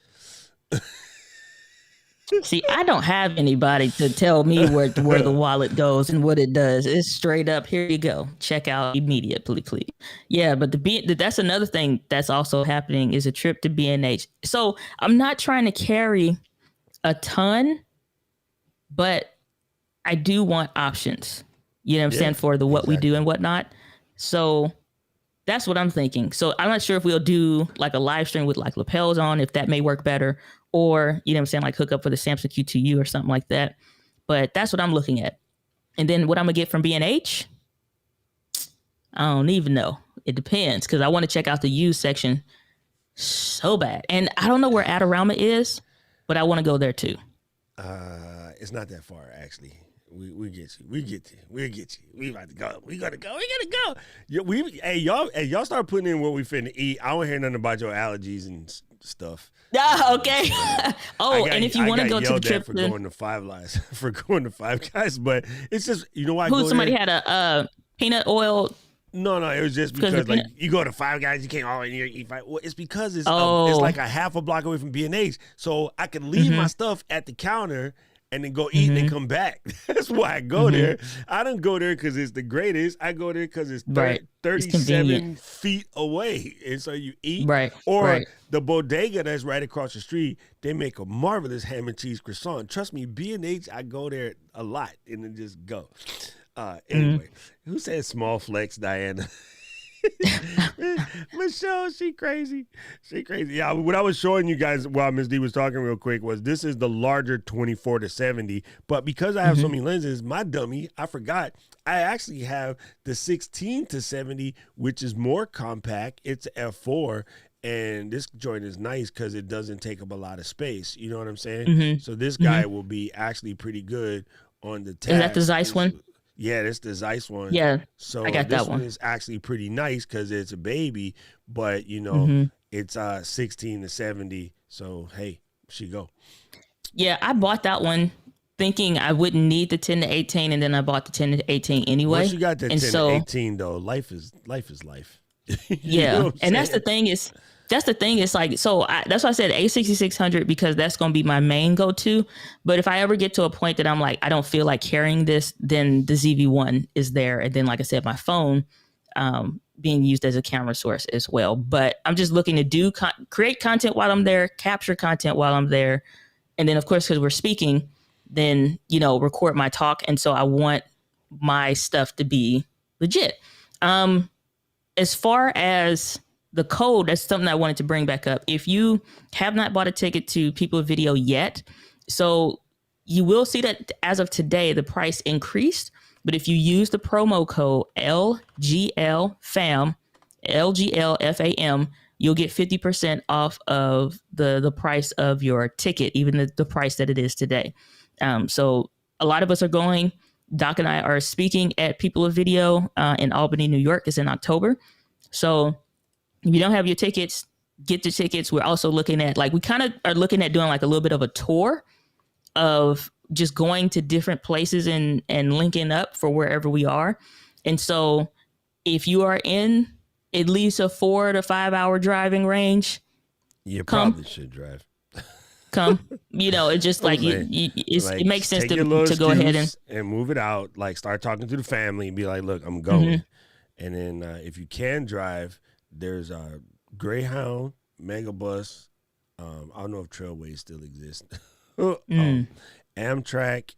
See, I don't have anybody to tell me where the wallet goes and what it does. It's straight up, here you go. Check out immediately, please. Yeah, but that's another thing that's also happening is a trip to B&H. So I'm not trying to carry a ton, but I do want options. You know what I'm Yeah, saying, for the what we exactly. do and whatnot. So that's what I'm thinking. So I'm not sure if we'll do like a live stream with like lapels on, if that may work better, or you know what I'm saying, like hook up for the Samsung Q2U or something like that. But that's what I'm looking at. And then what I'm gonna get from B&H, I don't even know. It depends, because I want to check out the used section so bad, and I don't know where Adorama is, but I want to go there too. It's not that far actually. We get you. We get you. We get you. We about to go. We gotta go. We gotta go. Y'all start putting in what we finna eat. I don't hear nothing about your allergies and stuff. Ah, okay. And if you want to go to the trip, for going to Five Guys, but it's just why I go somebody there? had a peanut oil. No, it was just because like you go to Five Guys, you can't all in here eat five. Well, it's because it's like a half a block away from B&H, so I could leave my stuff at the counter and then go eat and then come back. That's why I go there. I don't go there because it's the greatest. I go there because it's 37 feet away, and so you eat. Right. Or the bodega that's right across the street, they make a marvelous ham and cheese croissant. Trust me, B&H, I go there a lot and then just go. Anyway, who said small flex, Diana? Michelle, she crazy. Yeah, what I was showing you guys while Ms. D was talking real quick was this is the larger 24-70, but because I have so many lenses, my dummy, I forgot, I actually have the 16-70, which is more compact. It's f4, and this joint is nice because it doesn't take up a lot of space. You know what I'm saying? So this guy will be actually pretty good on the task. Is that the Zeiss one? Yeah, that's the Zeiss one. Yeah, so I got this that one. is actually pretty nice because it's a baby, but it's 16-70. So hey, she go. Yeah, I bought that one thinking I wouldn't need the 10-18, and then I bought the 10-18 anyway. Once you got the 10-18 though, life is life. Yeah, and that's the thing is. That's the thing. It's like, so that's why I said A6600, because that's going to be my main go-to. But if I ever get to a point that I'm like, I don't feel like carrying this, then the ZV-1 is there. And then, like I said, my phone being used as a camera source as well. But I'm just looking to create content while I'm there, capture content while I'm there. And then, of course, because we're speaking, then, record my talk. And so I want my stuff to be legit. As far as the code, that's something I wanted to bring back up. If you have not bought a ticket to People of Video yet, so you will see that as of today, the price increased. But if you use the promo code LGLFAM, LGLFAM, you'll get 50% off of the price of your ticket, even the price that it is today. So a lot of us are going. Doc and I are speaking at People of Video in Albany, New York. It's in October. So if you don't have your tickets, get the tickets. We're also looking at, we kind of are looking at doing like a little bit of a tour of just going to different places and linking up for wherever we are. And so if you are in at least a 4 to 5 hour driving range, you probably should drive. Come, it's just like, it makes sense to go ahead and move it out. Like, start talking to the family and be like, look, I'm going. And then if you can drive, there's a Greyhound, Megabus. I don't know if Trailways still exist. Amtrak,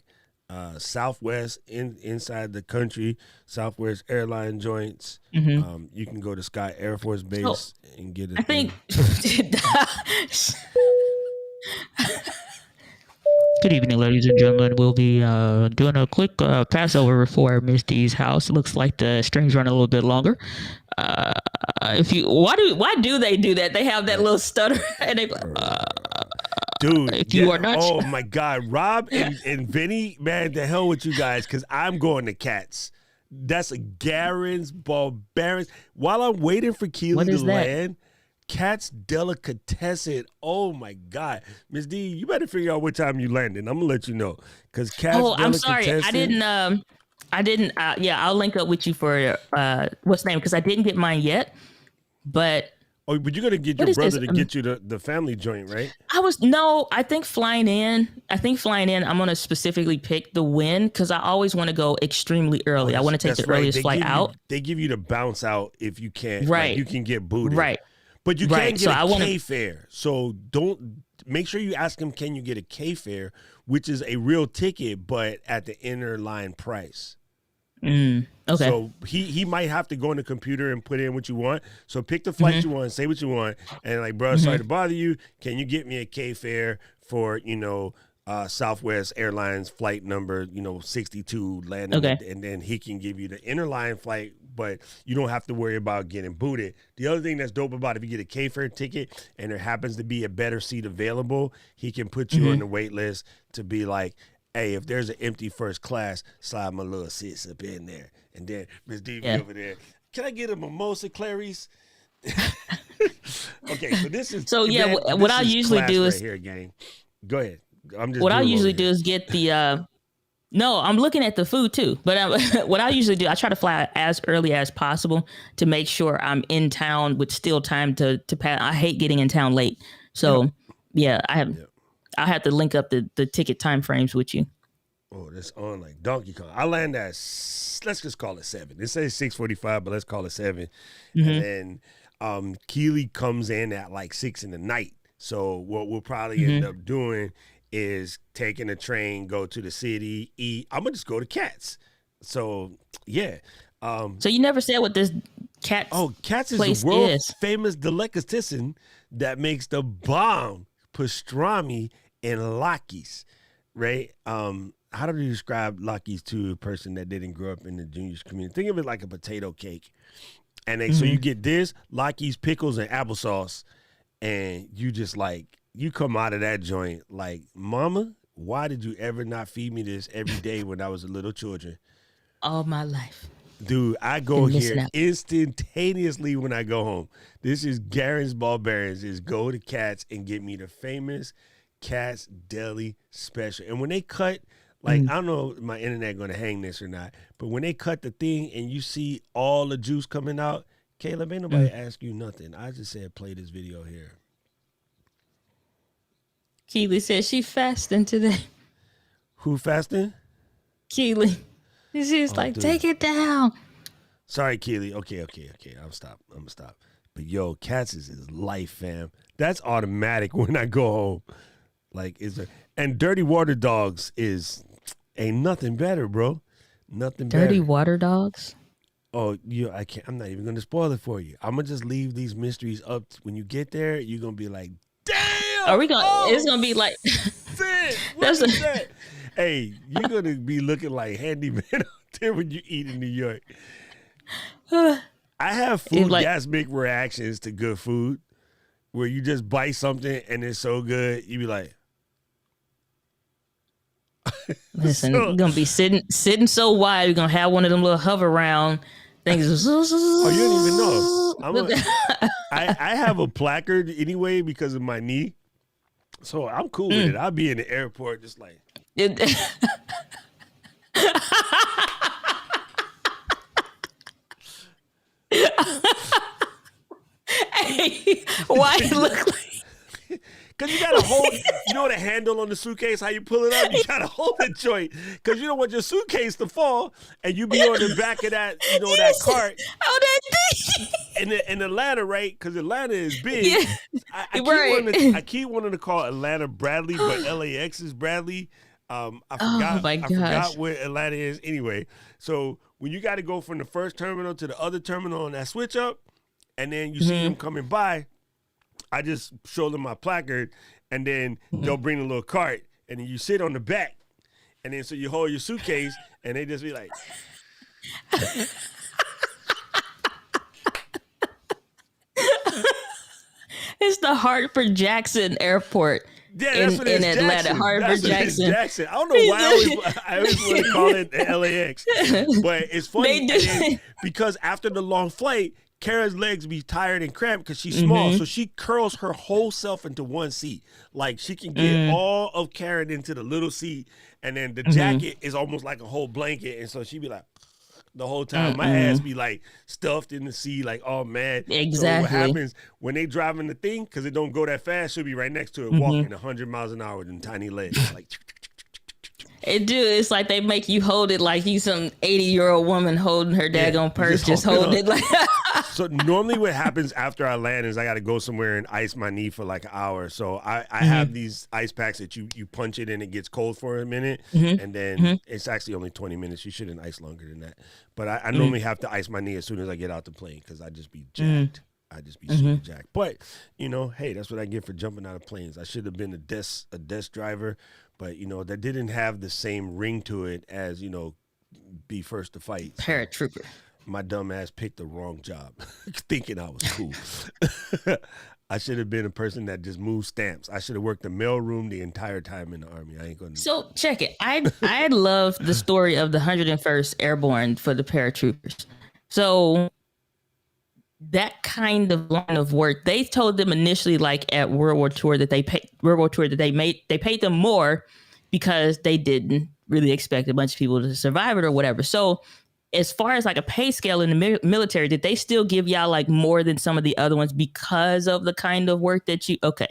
Southwest inside the country, Southwest airline joints. You can go to Scott Air Force Base and get it. I think. Good evening, ladies and gentlemen. We'll be doing a quick passover for Miss D's house. It looks like the strings run a little bit longer. Why do they do that? They have that little stutter, and they. Dude, if you are not. Oh my God, Rob and Vinny, man, the hell with you guys, because I'm going to Cats. That's a Garen's Barbarians. While I'm waiting for Keely to land, Cats Delicatessen. Oh my God, Miss D, you better figure out what time you landing. I'm gonna let you know, because Cats. Oh, I'm sorry, I didn't. Yeah, I'll link up with you for what's the name, because I didn't get mine yet, but. Oh, but you're gonna get your brother to get you the family joint, right? I think flying in, I'm gonna specifically pick the Win, because I always want to go extremely early. I want to take the earliest flight out. They give you the bounce out if you can't. Right. Like, you can get booted. Right. But you can't get a K fare. So don't. make sure you ask him, can you get a K fare, which is a real ticket, but at the inner line price. Okay. So he might have to go on the computer and put in what you want. So pick the flight you want, say what you want, and like, bro, sorry to bother you. Can you get me a K fare for, Southwest Airlines flight number, 62 landing, and then he can give you the interline flight, but you don't have to worry about getting booted. The other thing that's dope about if you get a K fare ticket and there happens to be a better seat available, he can put you on the wait list to be like, hey, if there's an empty first class, slide my little sis up in there. And then Miss DV over there, can I get a mimosa, Clarice? Okay, so this is what I usually do is here, gang. Go ahead. What I usually do is get the. No, I'm looking at the food too. But what I usually do, I try to fly as early as possible to make sure I'm in town with still time to pass. I hate getting in town late, so I have to link up the ticket time frames with you. Oh, that's on like Donkey Kong. I land at, let's just call it 7. It says 6:45, but let's call it 7. And then Keely comes in at like 6 in the night. So what we'll probably end up doing is taking a train, go to the city, eat. I'm gonna just go to Cats. So yeah. So you never said what this Cats? Oh, Cats is place the world is. famous delicatessen that makes the bomb pastrami and lakis, right? How do you describe lakis to a person that didn't grow up in the juniors community? Think of it like a potato cake. And so you get this, lakis, pickles, and applesauce, and you just like, you come out of that joint like, mama, why did you ever not feed me this every day when I was a little children? All my life. Dude, I go here instantaneously when I go home. This is Garen's Barbarians, is go to Cats and get me the famous Cats Deli special. And when they cut, like, I don't know if my internet going to hang this or not, but when they cut the thing and you see all the juice coming out, Caleb, ain't nobody ask you nothing. I just said play this video here. Keely says she fasting today. Who fasting? Keely. She's like, dude, take it down. Sorry, Keely. Okay. I'm gonna stop. But yo, Cats is life, fam. That's automatic when I go home. Like, and Dirty Water Dogs ain't nothing better, bro. Nothing better. Dirty Water Dogs? Oh, I can't. I'm not even gonna spoil it for you. I'm gonna just leave these mysteries up. When you get there, you're gonna be like, damn. Are we gonna? It's gonna be like. What is that? Hey, you're gonna be looking like handyman out there when you eat in New York. I have food gasmic reactions to good food, where you just bite something and it's so good, you be like, listen, you're gonna be sitting so wide, you're gonna have one of them little hover around things. Oh, you don't even know. I have a placard anyway because of my knee. So I'm cool with it. I'll be in the airport just like. Hey, why it look like? Because you got to hold, the handle on the suitcase, how you pull it up? You got to hold the joint because you don't want your suitcase to fall and you be on the back of that, that cart. Oh, that thing. In Atlanta, right? Because Atlanta is big. Yeah. I keep wanting to call Atlanta Bradley, but LAX is Bradley. I forgot where Atlanta is. Anyway, so when you got to go from the first terminal to the other terminal on that switch up, and then you see them coming by, I just show them my placard, and then they'll bring a little cart, and then you sit on the back, and then so you hold your suitcase, and they just be like. It's the Hartford Jackson Airport. Yeah, that's what it is. In Atlanta, Jackson. Hartford Jackson. I don't know why I always want to call it the LAX, but it's funny because after the long flight, Kara's legs be tired and cramped because she's small, so she curls her whole self into one seat. Like she can get all of Karen into the little seat, and then the jacket is almost like a whole blanket, and so she be like. The whole time, my ass be like stuffed in the seat, like, oh man. Exactly. So what happens when they driving the thing, because it don't go that fast, she'll be right next to it, walking 100 miles an hour with them tiny legs. Like, it do. It's like they make you hold it like you some 80-year-old woman holding her daggone purse, just hold it like. So normally what happens after I land is I got to go somewhere and ice my knee for like an hour. So I have these ice packs that you punch it and it gets cold for a minute. And then it's actually only 20 minutes. You shouldn't ice longer than that. But I normally have to ice my knee as soon as I get out the plane because I just be jacked. I just be super jacked. But, you know, hey, that's what I get for jumping out of planes. I should have been a desk driver, but, you know, that didn't have the same ring to it as, you know, be first to fight. So Paratrooper. my dumb ass picked the wrong job, thinking I was cool. I should have been a person that just moved stamps. I should have worked the mailroom the entire time in the Army. I ain't gonna. So check it. I love the story of the 101st Airborne for the paratroopers. So that kind of line of work, they told them initially, like at World War Tour, that they paid them more because they didn't really expect a bunch of people to survive it or whatever. So as far as like a pay scale in the military, did they still give y'all like more than some of the other ones because of the kind of work that you? Okay.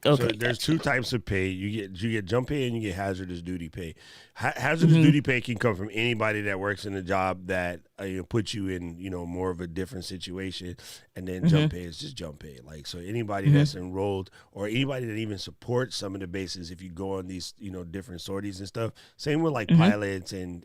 So there's two types of pay. You get jump pay and you get hazardous duty pay. Hazardous duty pay can come from anybody that works in a job that puts you in more of a different situation, and then jump pay is just jump pay. Like, so anybody that's enrolled or anybody that even supports some of the bases, if you go on these different sorties and stuff. Same with like pilots and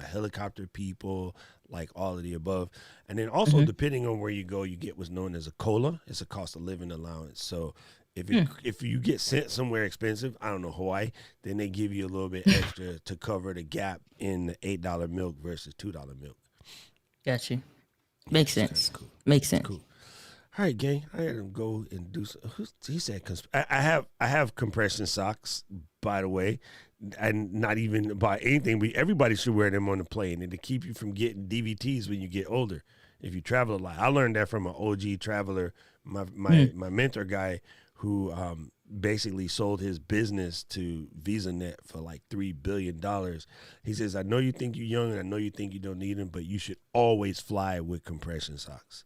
helicopter people, like all of the above. And then also depending on where you go, you get what's known as a COLA. It's a cost of living allowance. So if you get sent somewhere expensive, I don't know, Hawaii, then they give you a little bit extra to cover the gap in the $8 milk versus $2 milk. Got you. Makes sense. Cool. Makes sense. Cool. All right, gang. I gotta go and do. He said, I have compression socks, by the way, and not even by anything. Everybody should wear them on the plane, and to keep you from getting DVTs when you get older. If you travel a lot, I learned that from an OG traveler, my mentor guy, who basically sold his business to VisaNet for like $3 billion. He says, I know you think you're young and I know you think you don't need them, but you should always fly with compression socks.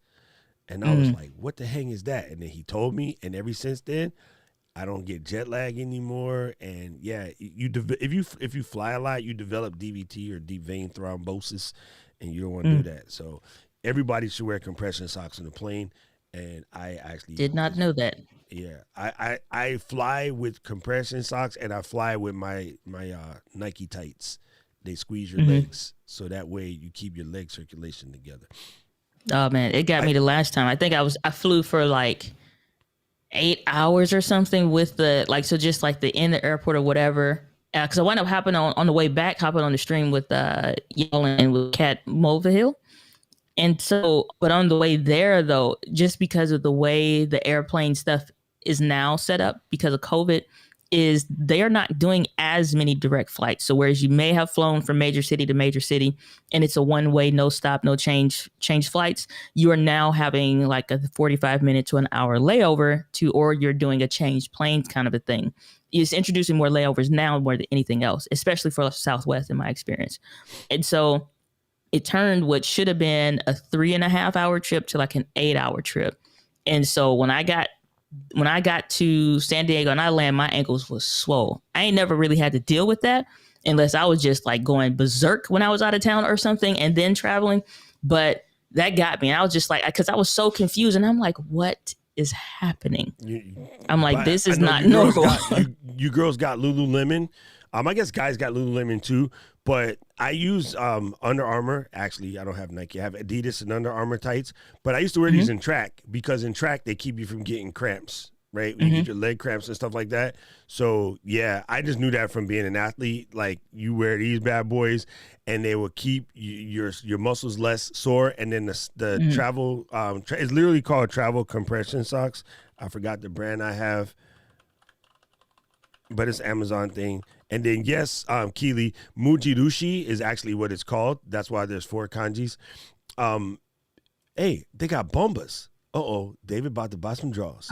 And I was like, what the heck is that? And then he told me, and ever since then, I don't get jet lag anymore. And yeah, if you fly a lot, you develop DVT or deep vein thrombosis, and you don't want to do that. So everybody should wear compression socks on the plane. And I actually did not know that. Yeah, I fly with compression socks, and I fly with my Nike tights. They squeeze your legs, so that way you keep your leg circulation together. Oh man, it got me the last time. I think I flew for like 8 hours or something with just like in the airport or whatever. Because I wound up hopping on the way back, hopping on the stream with y'all and with Cat Mulvihill. And so, but on the way there, though, just because of the way the airplane stuff is now set up because of COVID, is they are not doing as many direct flights. So whereas you may have flown from major city to major city and it's a one-way, no stop, no change flights, you are now having like a 45-minute to an hour layover or you're doing a change planes kind of a thing. It's introducing more layovers now more than anything else, especially for Southwest in my experience. And so it turned what should have been a 3.5-hour trip to like an 8-hour trip. And so when I got to San Diego and I landed, my ankles was swole. I ain't never really had to deal with that unless I was just like going berserk when I was out of town or something and then traveling. But that got me. And I was just like, because I was so confused and I'm like, what is happening? I'm like, this is not normal. You girls got Lululemon. I guess guys got Lululemon too, but I use Under Armour. Actually, I don't have Nike. I have Adidas and Under Armour tights, but I used to wear these in track because in track, they keep you from getting cramps, right? You get your leg cramps and stuff like that. So, yeah, I just knew that from being an athlete. Like, you wear these bad boys, and they will keep your muscles less sore. And then the travel, it's literally called travel compression socks. I forgot the brand I have, but it's an Amazon thing. And then, yes, Keely, Mujirushi is actually what it's called. That's why there's 4 kanjis. Hey, they got Bombas. David about to buy some draws.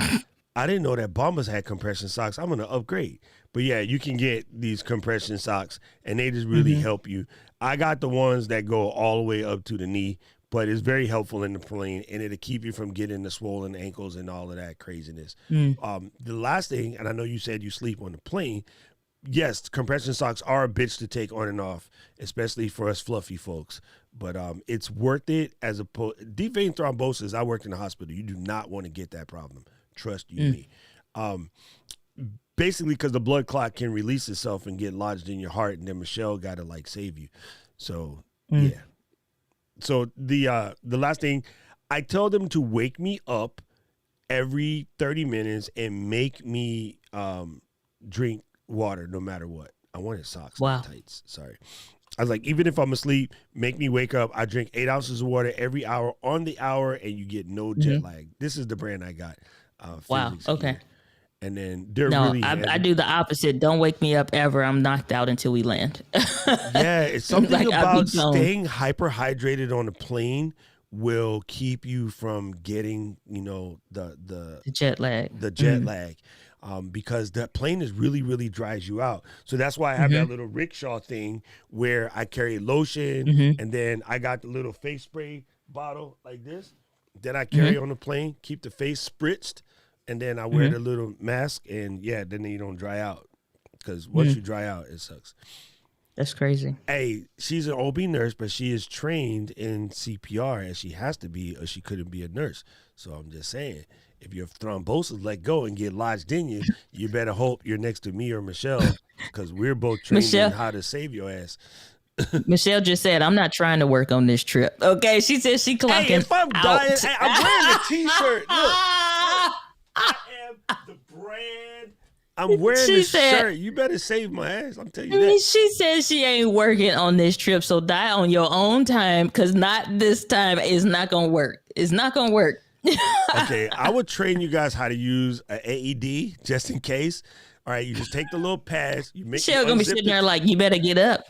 I didn't know that Bombas had compression socks. I'm going to upgrade. But, yeah, you can get these compression socks, and they just really help you. I got the ones that go all the way up to the knee, but it's very helpful in the plane, and it'll keep you from getting the swollen ankles and all of that craziness. The last thing, and I know you said you sleep on the plane, yes, compression socks are a bitch to take on and off, especially for us fluffy folks. But it's worth it as deep vein thrombosis. I worked in the hospital. You do not want to get that problem. Trust you me. Basically, because the blood clot can release itself and get lodged in your heart, and then Michelle got to like save you. So yeah. So the last thing, I tell them to wake me up every 30 minutes and make me drink water no matter what. I wanted socks, not tights. Sorry. I was like, even if I'm asleep, make me wake up. I drink 8 ounces of water every hour on the hour, and you get no jet lag. This is the brand I got. Wow. Okay. Gear. And then they're No, really I do the opposite. Don't wake me up ever. I'm knocked out until we land. Yeah, it's something Like, about staying hyperhydrated on a plane will keep you from getting, the jet lag. The jet lag. Because that plane is really dries you out. So that's why I have that little rickshaw thing where I carry lotion and then I got the little face spray bottle like this that I carry on the plane, keep the face spritzed, and then I wear the little mask, and then you don't dry out. Because once you dry out, it sucks. That's crazy. Hey, she's an OB nurse, but she is trained in CPR, and she has to be, or she couldn't be a nurse. So I'm just saying, if your thrombosis let go and get lodged in you, you better hope you're next to me or Michelle, because we're both trained in how to save your ass. Michelle just said, I'm not trying to work on this trip. Okay, she said she clocking Hey, if I'm out. dying, hey, I'm wearing a T-shirt. Look, I am the brand. I'm wearing this shirt. You better save my ass. I'm telling you that. She said she ain't working on this trip, so die on your own time, because not this time is not going to work. It's not going to work. Okay, I would train you guys how to use an AED just in case. All right, you just take the little pads. You make. Shell gonna be sitting there like, you better get up.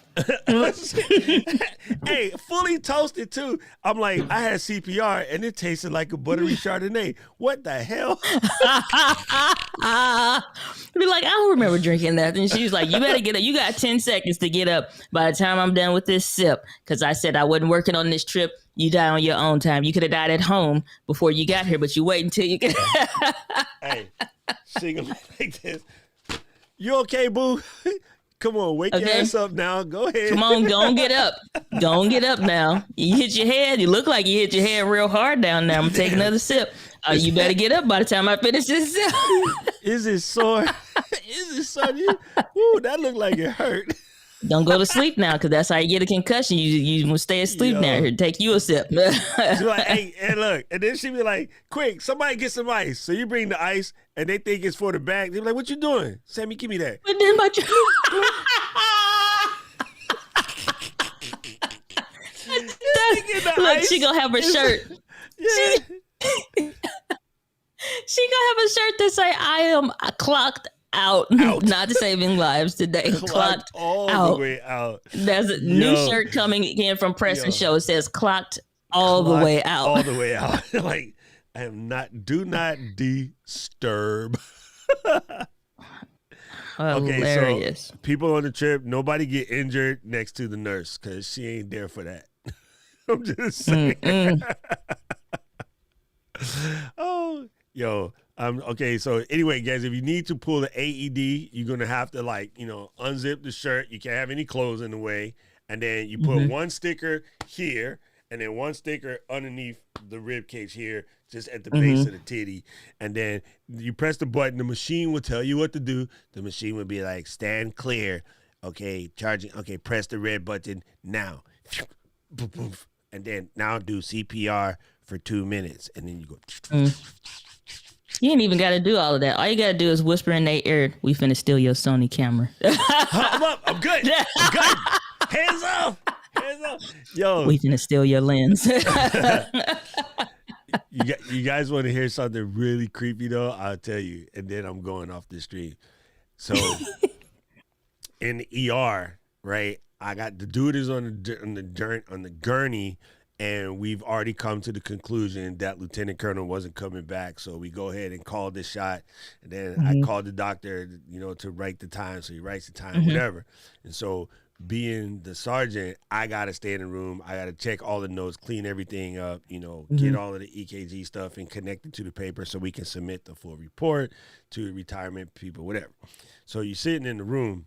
Hey, fully toasted too. I'm like, I had CPR and it tasted like a buttery Chardonnay. What the hell? Be like, I don't remember drinking that. And she was like, you better get up. You got 10 seconds to get up by the time I'm done with this sip. Because I said I wasn't working on this trip. You die on your own time. You could have died at home before you got here, but you wait until you get. Hey, she gonna be like this. You okay, boo? Come on, wake your ass up now. Go ahead. Come on, go and get up. Go and get up now. You hit your head. You look like you hit your head real hard down there. I'm gonna take another sip. You better get up by the time I finish this sip. Is it sore? Is it sore? Ooh, that looked like it hurt. Don't go to sleep now, because that's how you get a concussion. You will stay asleep now. Here, take you a sip. She's like, hey, and look, and then she be like, quick, somebody get some ice. So you bring the ice, and they think it's for the bag. They be like, what you doing? Sammy, give me that. But then my look, she gonna have her shirt. Yeah. She gonna have a shirt that say, I am clocked out. Not saving lives today. Clocked all out. the way out. There's a new shirt coming in from Press and Show. It says clocked all the way out. All the way out. Like, I am not, do not disturb. Hilarious. So people on the trip, nobody get injured next to the nurse because she ain't there for that. I'm just saying. Oh, yo. Okay, so anyway, guys, if you need to pull the AED, you're going to have to, unzip the shirt. You can't have any clothes in the way. And then you put one sticker here and then one sticker underneath the rib cage here, just at the base of the titty. And then you press the button. The machine will tell you what to do. The machine will be like, stand clear. Okay, charging. Okay, press the red button now. And then now do CPR for 2 minutes. And then you go. You ain't even got to do all of that. All you got to do is whisper in their ear, we finna steal your Sony camera. I'm up. I'm good. I'm good. Hands up. Hands up. Yo. We finna steal your lens. You guys want to hear something really creepy, though? I'll tell you. And then I'm going off the stream. So in the ER, right, I got the dude is on the gurney. And we've already come to the conclusion that Lieutenant Colonel wasn't coming back. So we go ahead and call the shot. And then I called the doctor, to write the time. So he writes the time, whatever. And so being the sergeant, I got to stay in the room. I got to check all the notes, clean everything up, get all of the EKG stuff and connect it to the paper so we can submit the full report to retirement people, whatever. So you're sitting in the room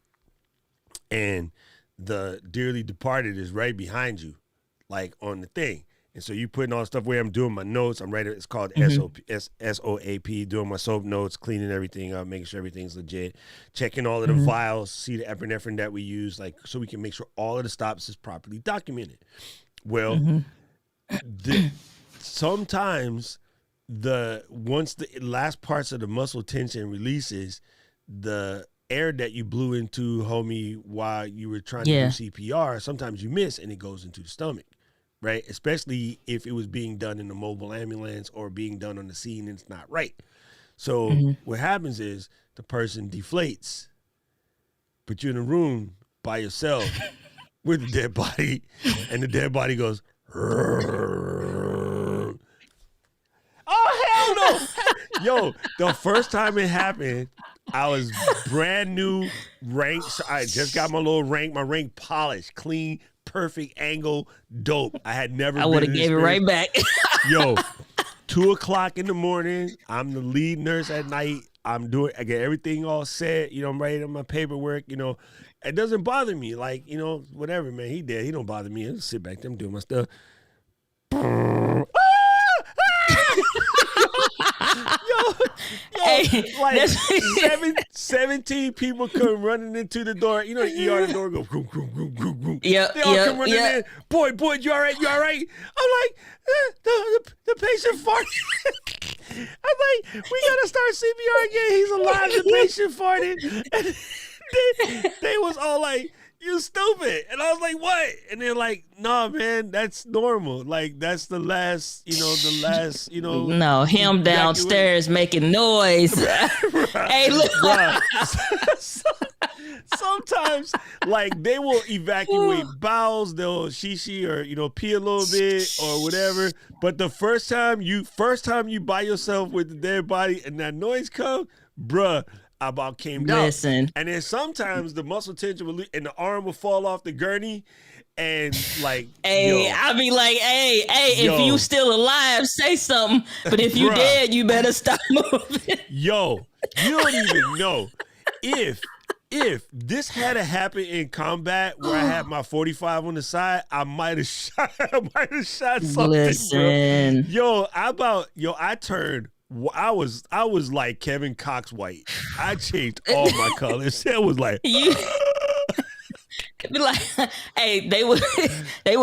and the dearly departed is right behind you, like on the thing. And so you putting all the stuff where I'm doing my notes. I'm writing. It's called SOAP. Doing my soap notes, cleaning everything up, making sure everything's legit, checking all of the vials, see the epinephrine that we use, like so we can make sure all of the stops is properly documented. Well, sometimes once the last parts of the muscle tension releases, the air that you blew into, homie, while you were trying to do CPR, sometimes you miss and it goes into the stomach. Right, especially if it was being done in a mobile ambulance or being done on the scene and it's not right. So what happens is the person deflates, put you in a room by yourself with the dead body, and the dead body goes, oh, hell no. Yo, the first time it happened, I was brand new rank. So I just got my little rank, my rank polished, clean, perfect angle, dope. I had never. I would have gave it right back. Yo, 2:00 in the morning. I'm the lead nurse at night. I get everything all set. You know, I'm writing my paperwork. You know, it doesn't bother me. Like, you know, whatever, man. He dead. He don't bother me. I just sit back there, I'm doing my stuff. Hey, like 17 people come running into the door. You know, the ER the door go. Yeah, they all come running in. Boy, you all right? You all right? I'm like, the patient farted. I'm like, we gotta start CPR again. He's alive. The patient farted. And they was all like, you stupid. And I was like, what? And they're like, no, man, that's normal. Like, that's the last, No, him downstairs making noise. Hey, look. Sometimes, like, they will evacuate bowels. They'll shishi or, pee a little bit or whatever. But the first time you by yourself with the dead body and that noise come, bruh, I about came down. Listen. And then sometimes the muscle tension will and the arm will fall off the gurney and like I be like, if you still alive, say something. But if you dead, you better stop moving. Yo, you don't even know. If this had to happen in combat where I had my 45 on the side, I might have shot something. Listen. Bro. I turned. I was like Kevin Cox White. I changed all my colors. It was like be like, hey, they would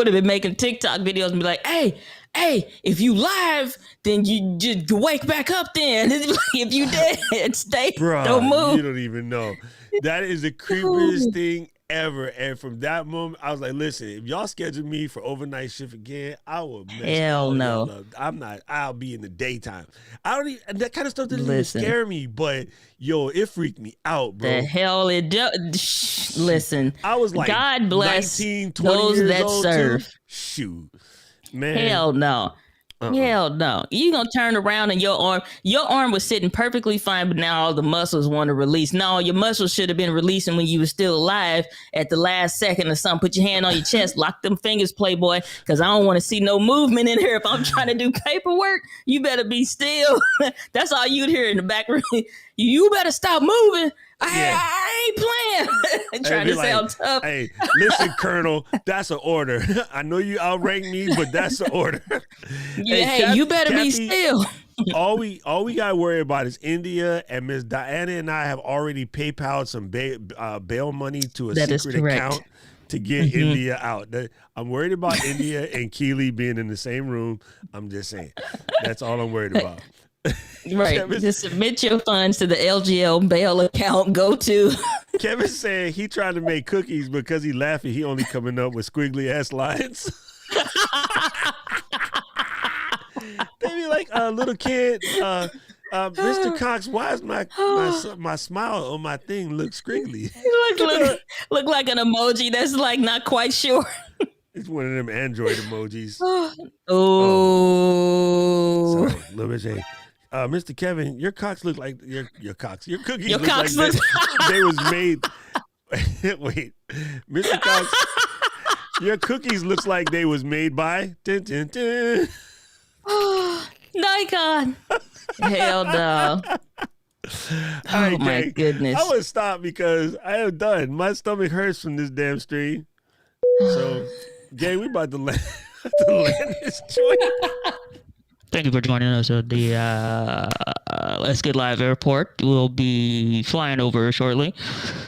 have been making TikTok videos and be like, hey, if you live, then you just wake back up. Then if you dead, stay, don't move. You don't even know. That is the creepiest thing ever. And from that moment, I was like, listen, if y'all schedule me for overnight shift again, I will mess Hell no. y'all up. I'm not. I'll be in the daytime. I don't even, that kind of stuff doesn't even scare me, but yo, it freaked me out, bro. The hell it does. Listen, I was like, God bless 19, 20 those years that old serve. Too. Shoot, man. Hell no. Hell no. You gonna turn around and your arm was sitting perfectly fine, but now all the muscles want to release. No, your muscles should have been releasing when you were still alive at the last second or something. Put your hand on your chest, lock them fingers, playboy, because I don't want to see no movement in here. If I'm trying to do paperwork, you better be still. That's all you'd hear in the back room. You better stop moving. I ain't playing. Trying to sound tough. Hey, listen, Colonel, that's an order. I know you outrank me, but that's an order. Hey, you better be still. all we gotta worry about is India, and Miss Diana and I have already PayPal'd some bail money to a secret account to get India out. I'm worried about India and Keely being in the same room. I'm just saying. That's all I'm worried about. Right. Kevin, just submit your funds to the LGL bail account. Go to. Kevin said he tried to make cookies because he laughing. He only coming up with squiggly ass lines. They be like, little kid, Mr. Cox, why is my smile on my thing look squiggly? look like an emoji that's like not quite sure. It's one of them Android emojis. Oh. So, little bitch, hey, Mr. Kevin, your cocks look like your cookies Your look cocks like they was made. Wait, Mr. Cox, your cookies looks like they was made by Nikon. Hell no. All right, my gang. goodness. I would stop because I am done. My stomach hurts from this damn stream. So, gang, we about to land, this joint. Thank you for joining us at the Let's Get Live Airport. We'll be flying over shortly.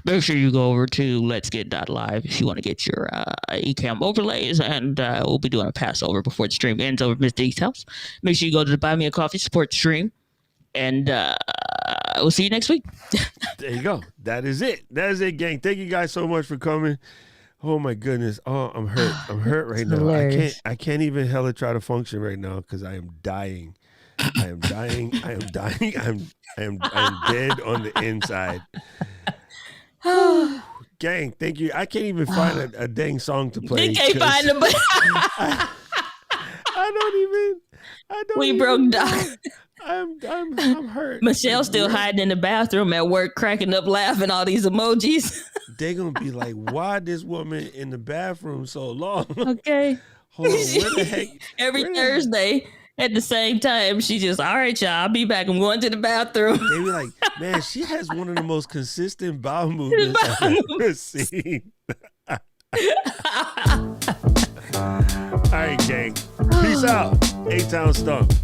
Make sure you go over to letsget.live if you want to get your Ecamm overlays, and we'll be doing a Passover before the stream ends over at Miss D's house. Make sure you go to the Buy Me a Coffee, support the stream, and we'll see you next week. There you go. That is it. That is it, gang. Thank you guys so much for coming. Oh my goodness. Oh, I'm hurt. I'm hurt right now. Hilarious. I can't even hella try to function right now because I am dying. I am dying. I am dying. I am dead on the inside. Gang, thank you. I can't even find a dang song to play. You can't find them, but I don't we even broke know. down. I'm hurt. Michelle's still hiding in the bathroom at work, cracking up, laughing, all these emojis. They gonna be like, why this woman in the bathroom so long? Okay. Hold on, where the heck? Every where the- Thursday at the same time, she just, all right, y'all, I'll be back. I'm going to the bathroom. They be like, man, she has one of the most consistent bowel movements I've ever seen. All right, gang. Peace out. A-Town Stump.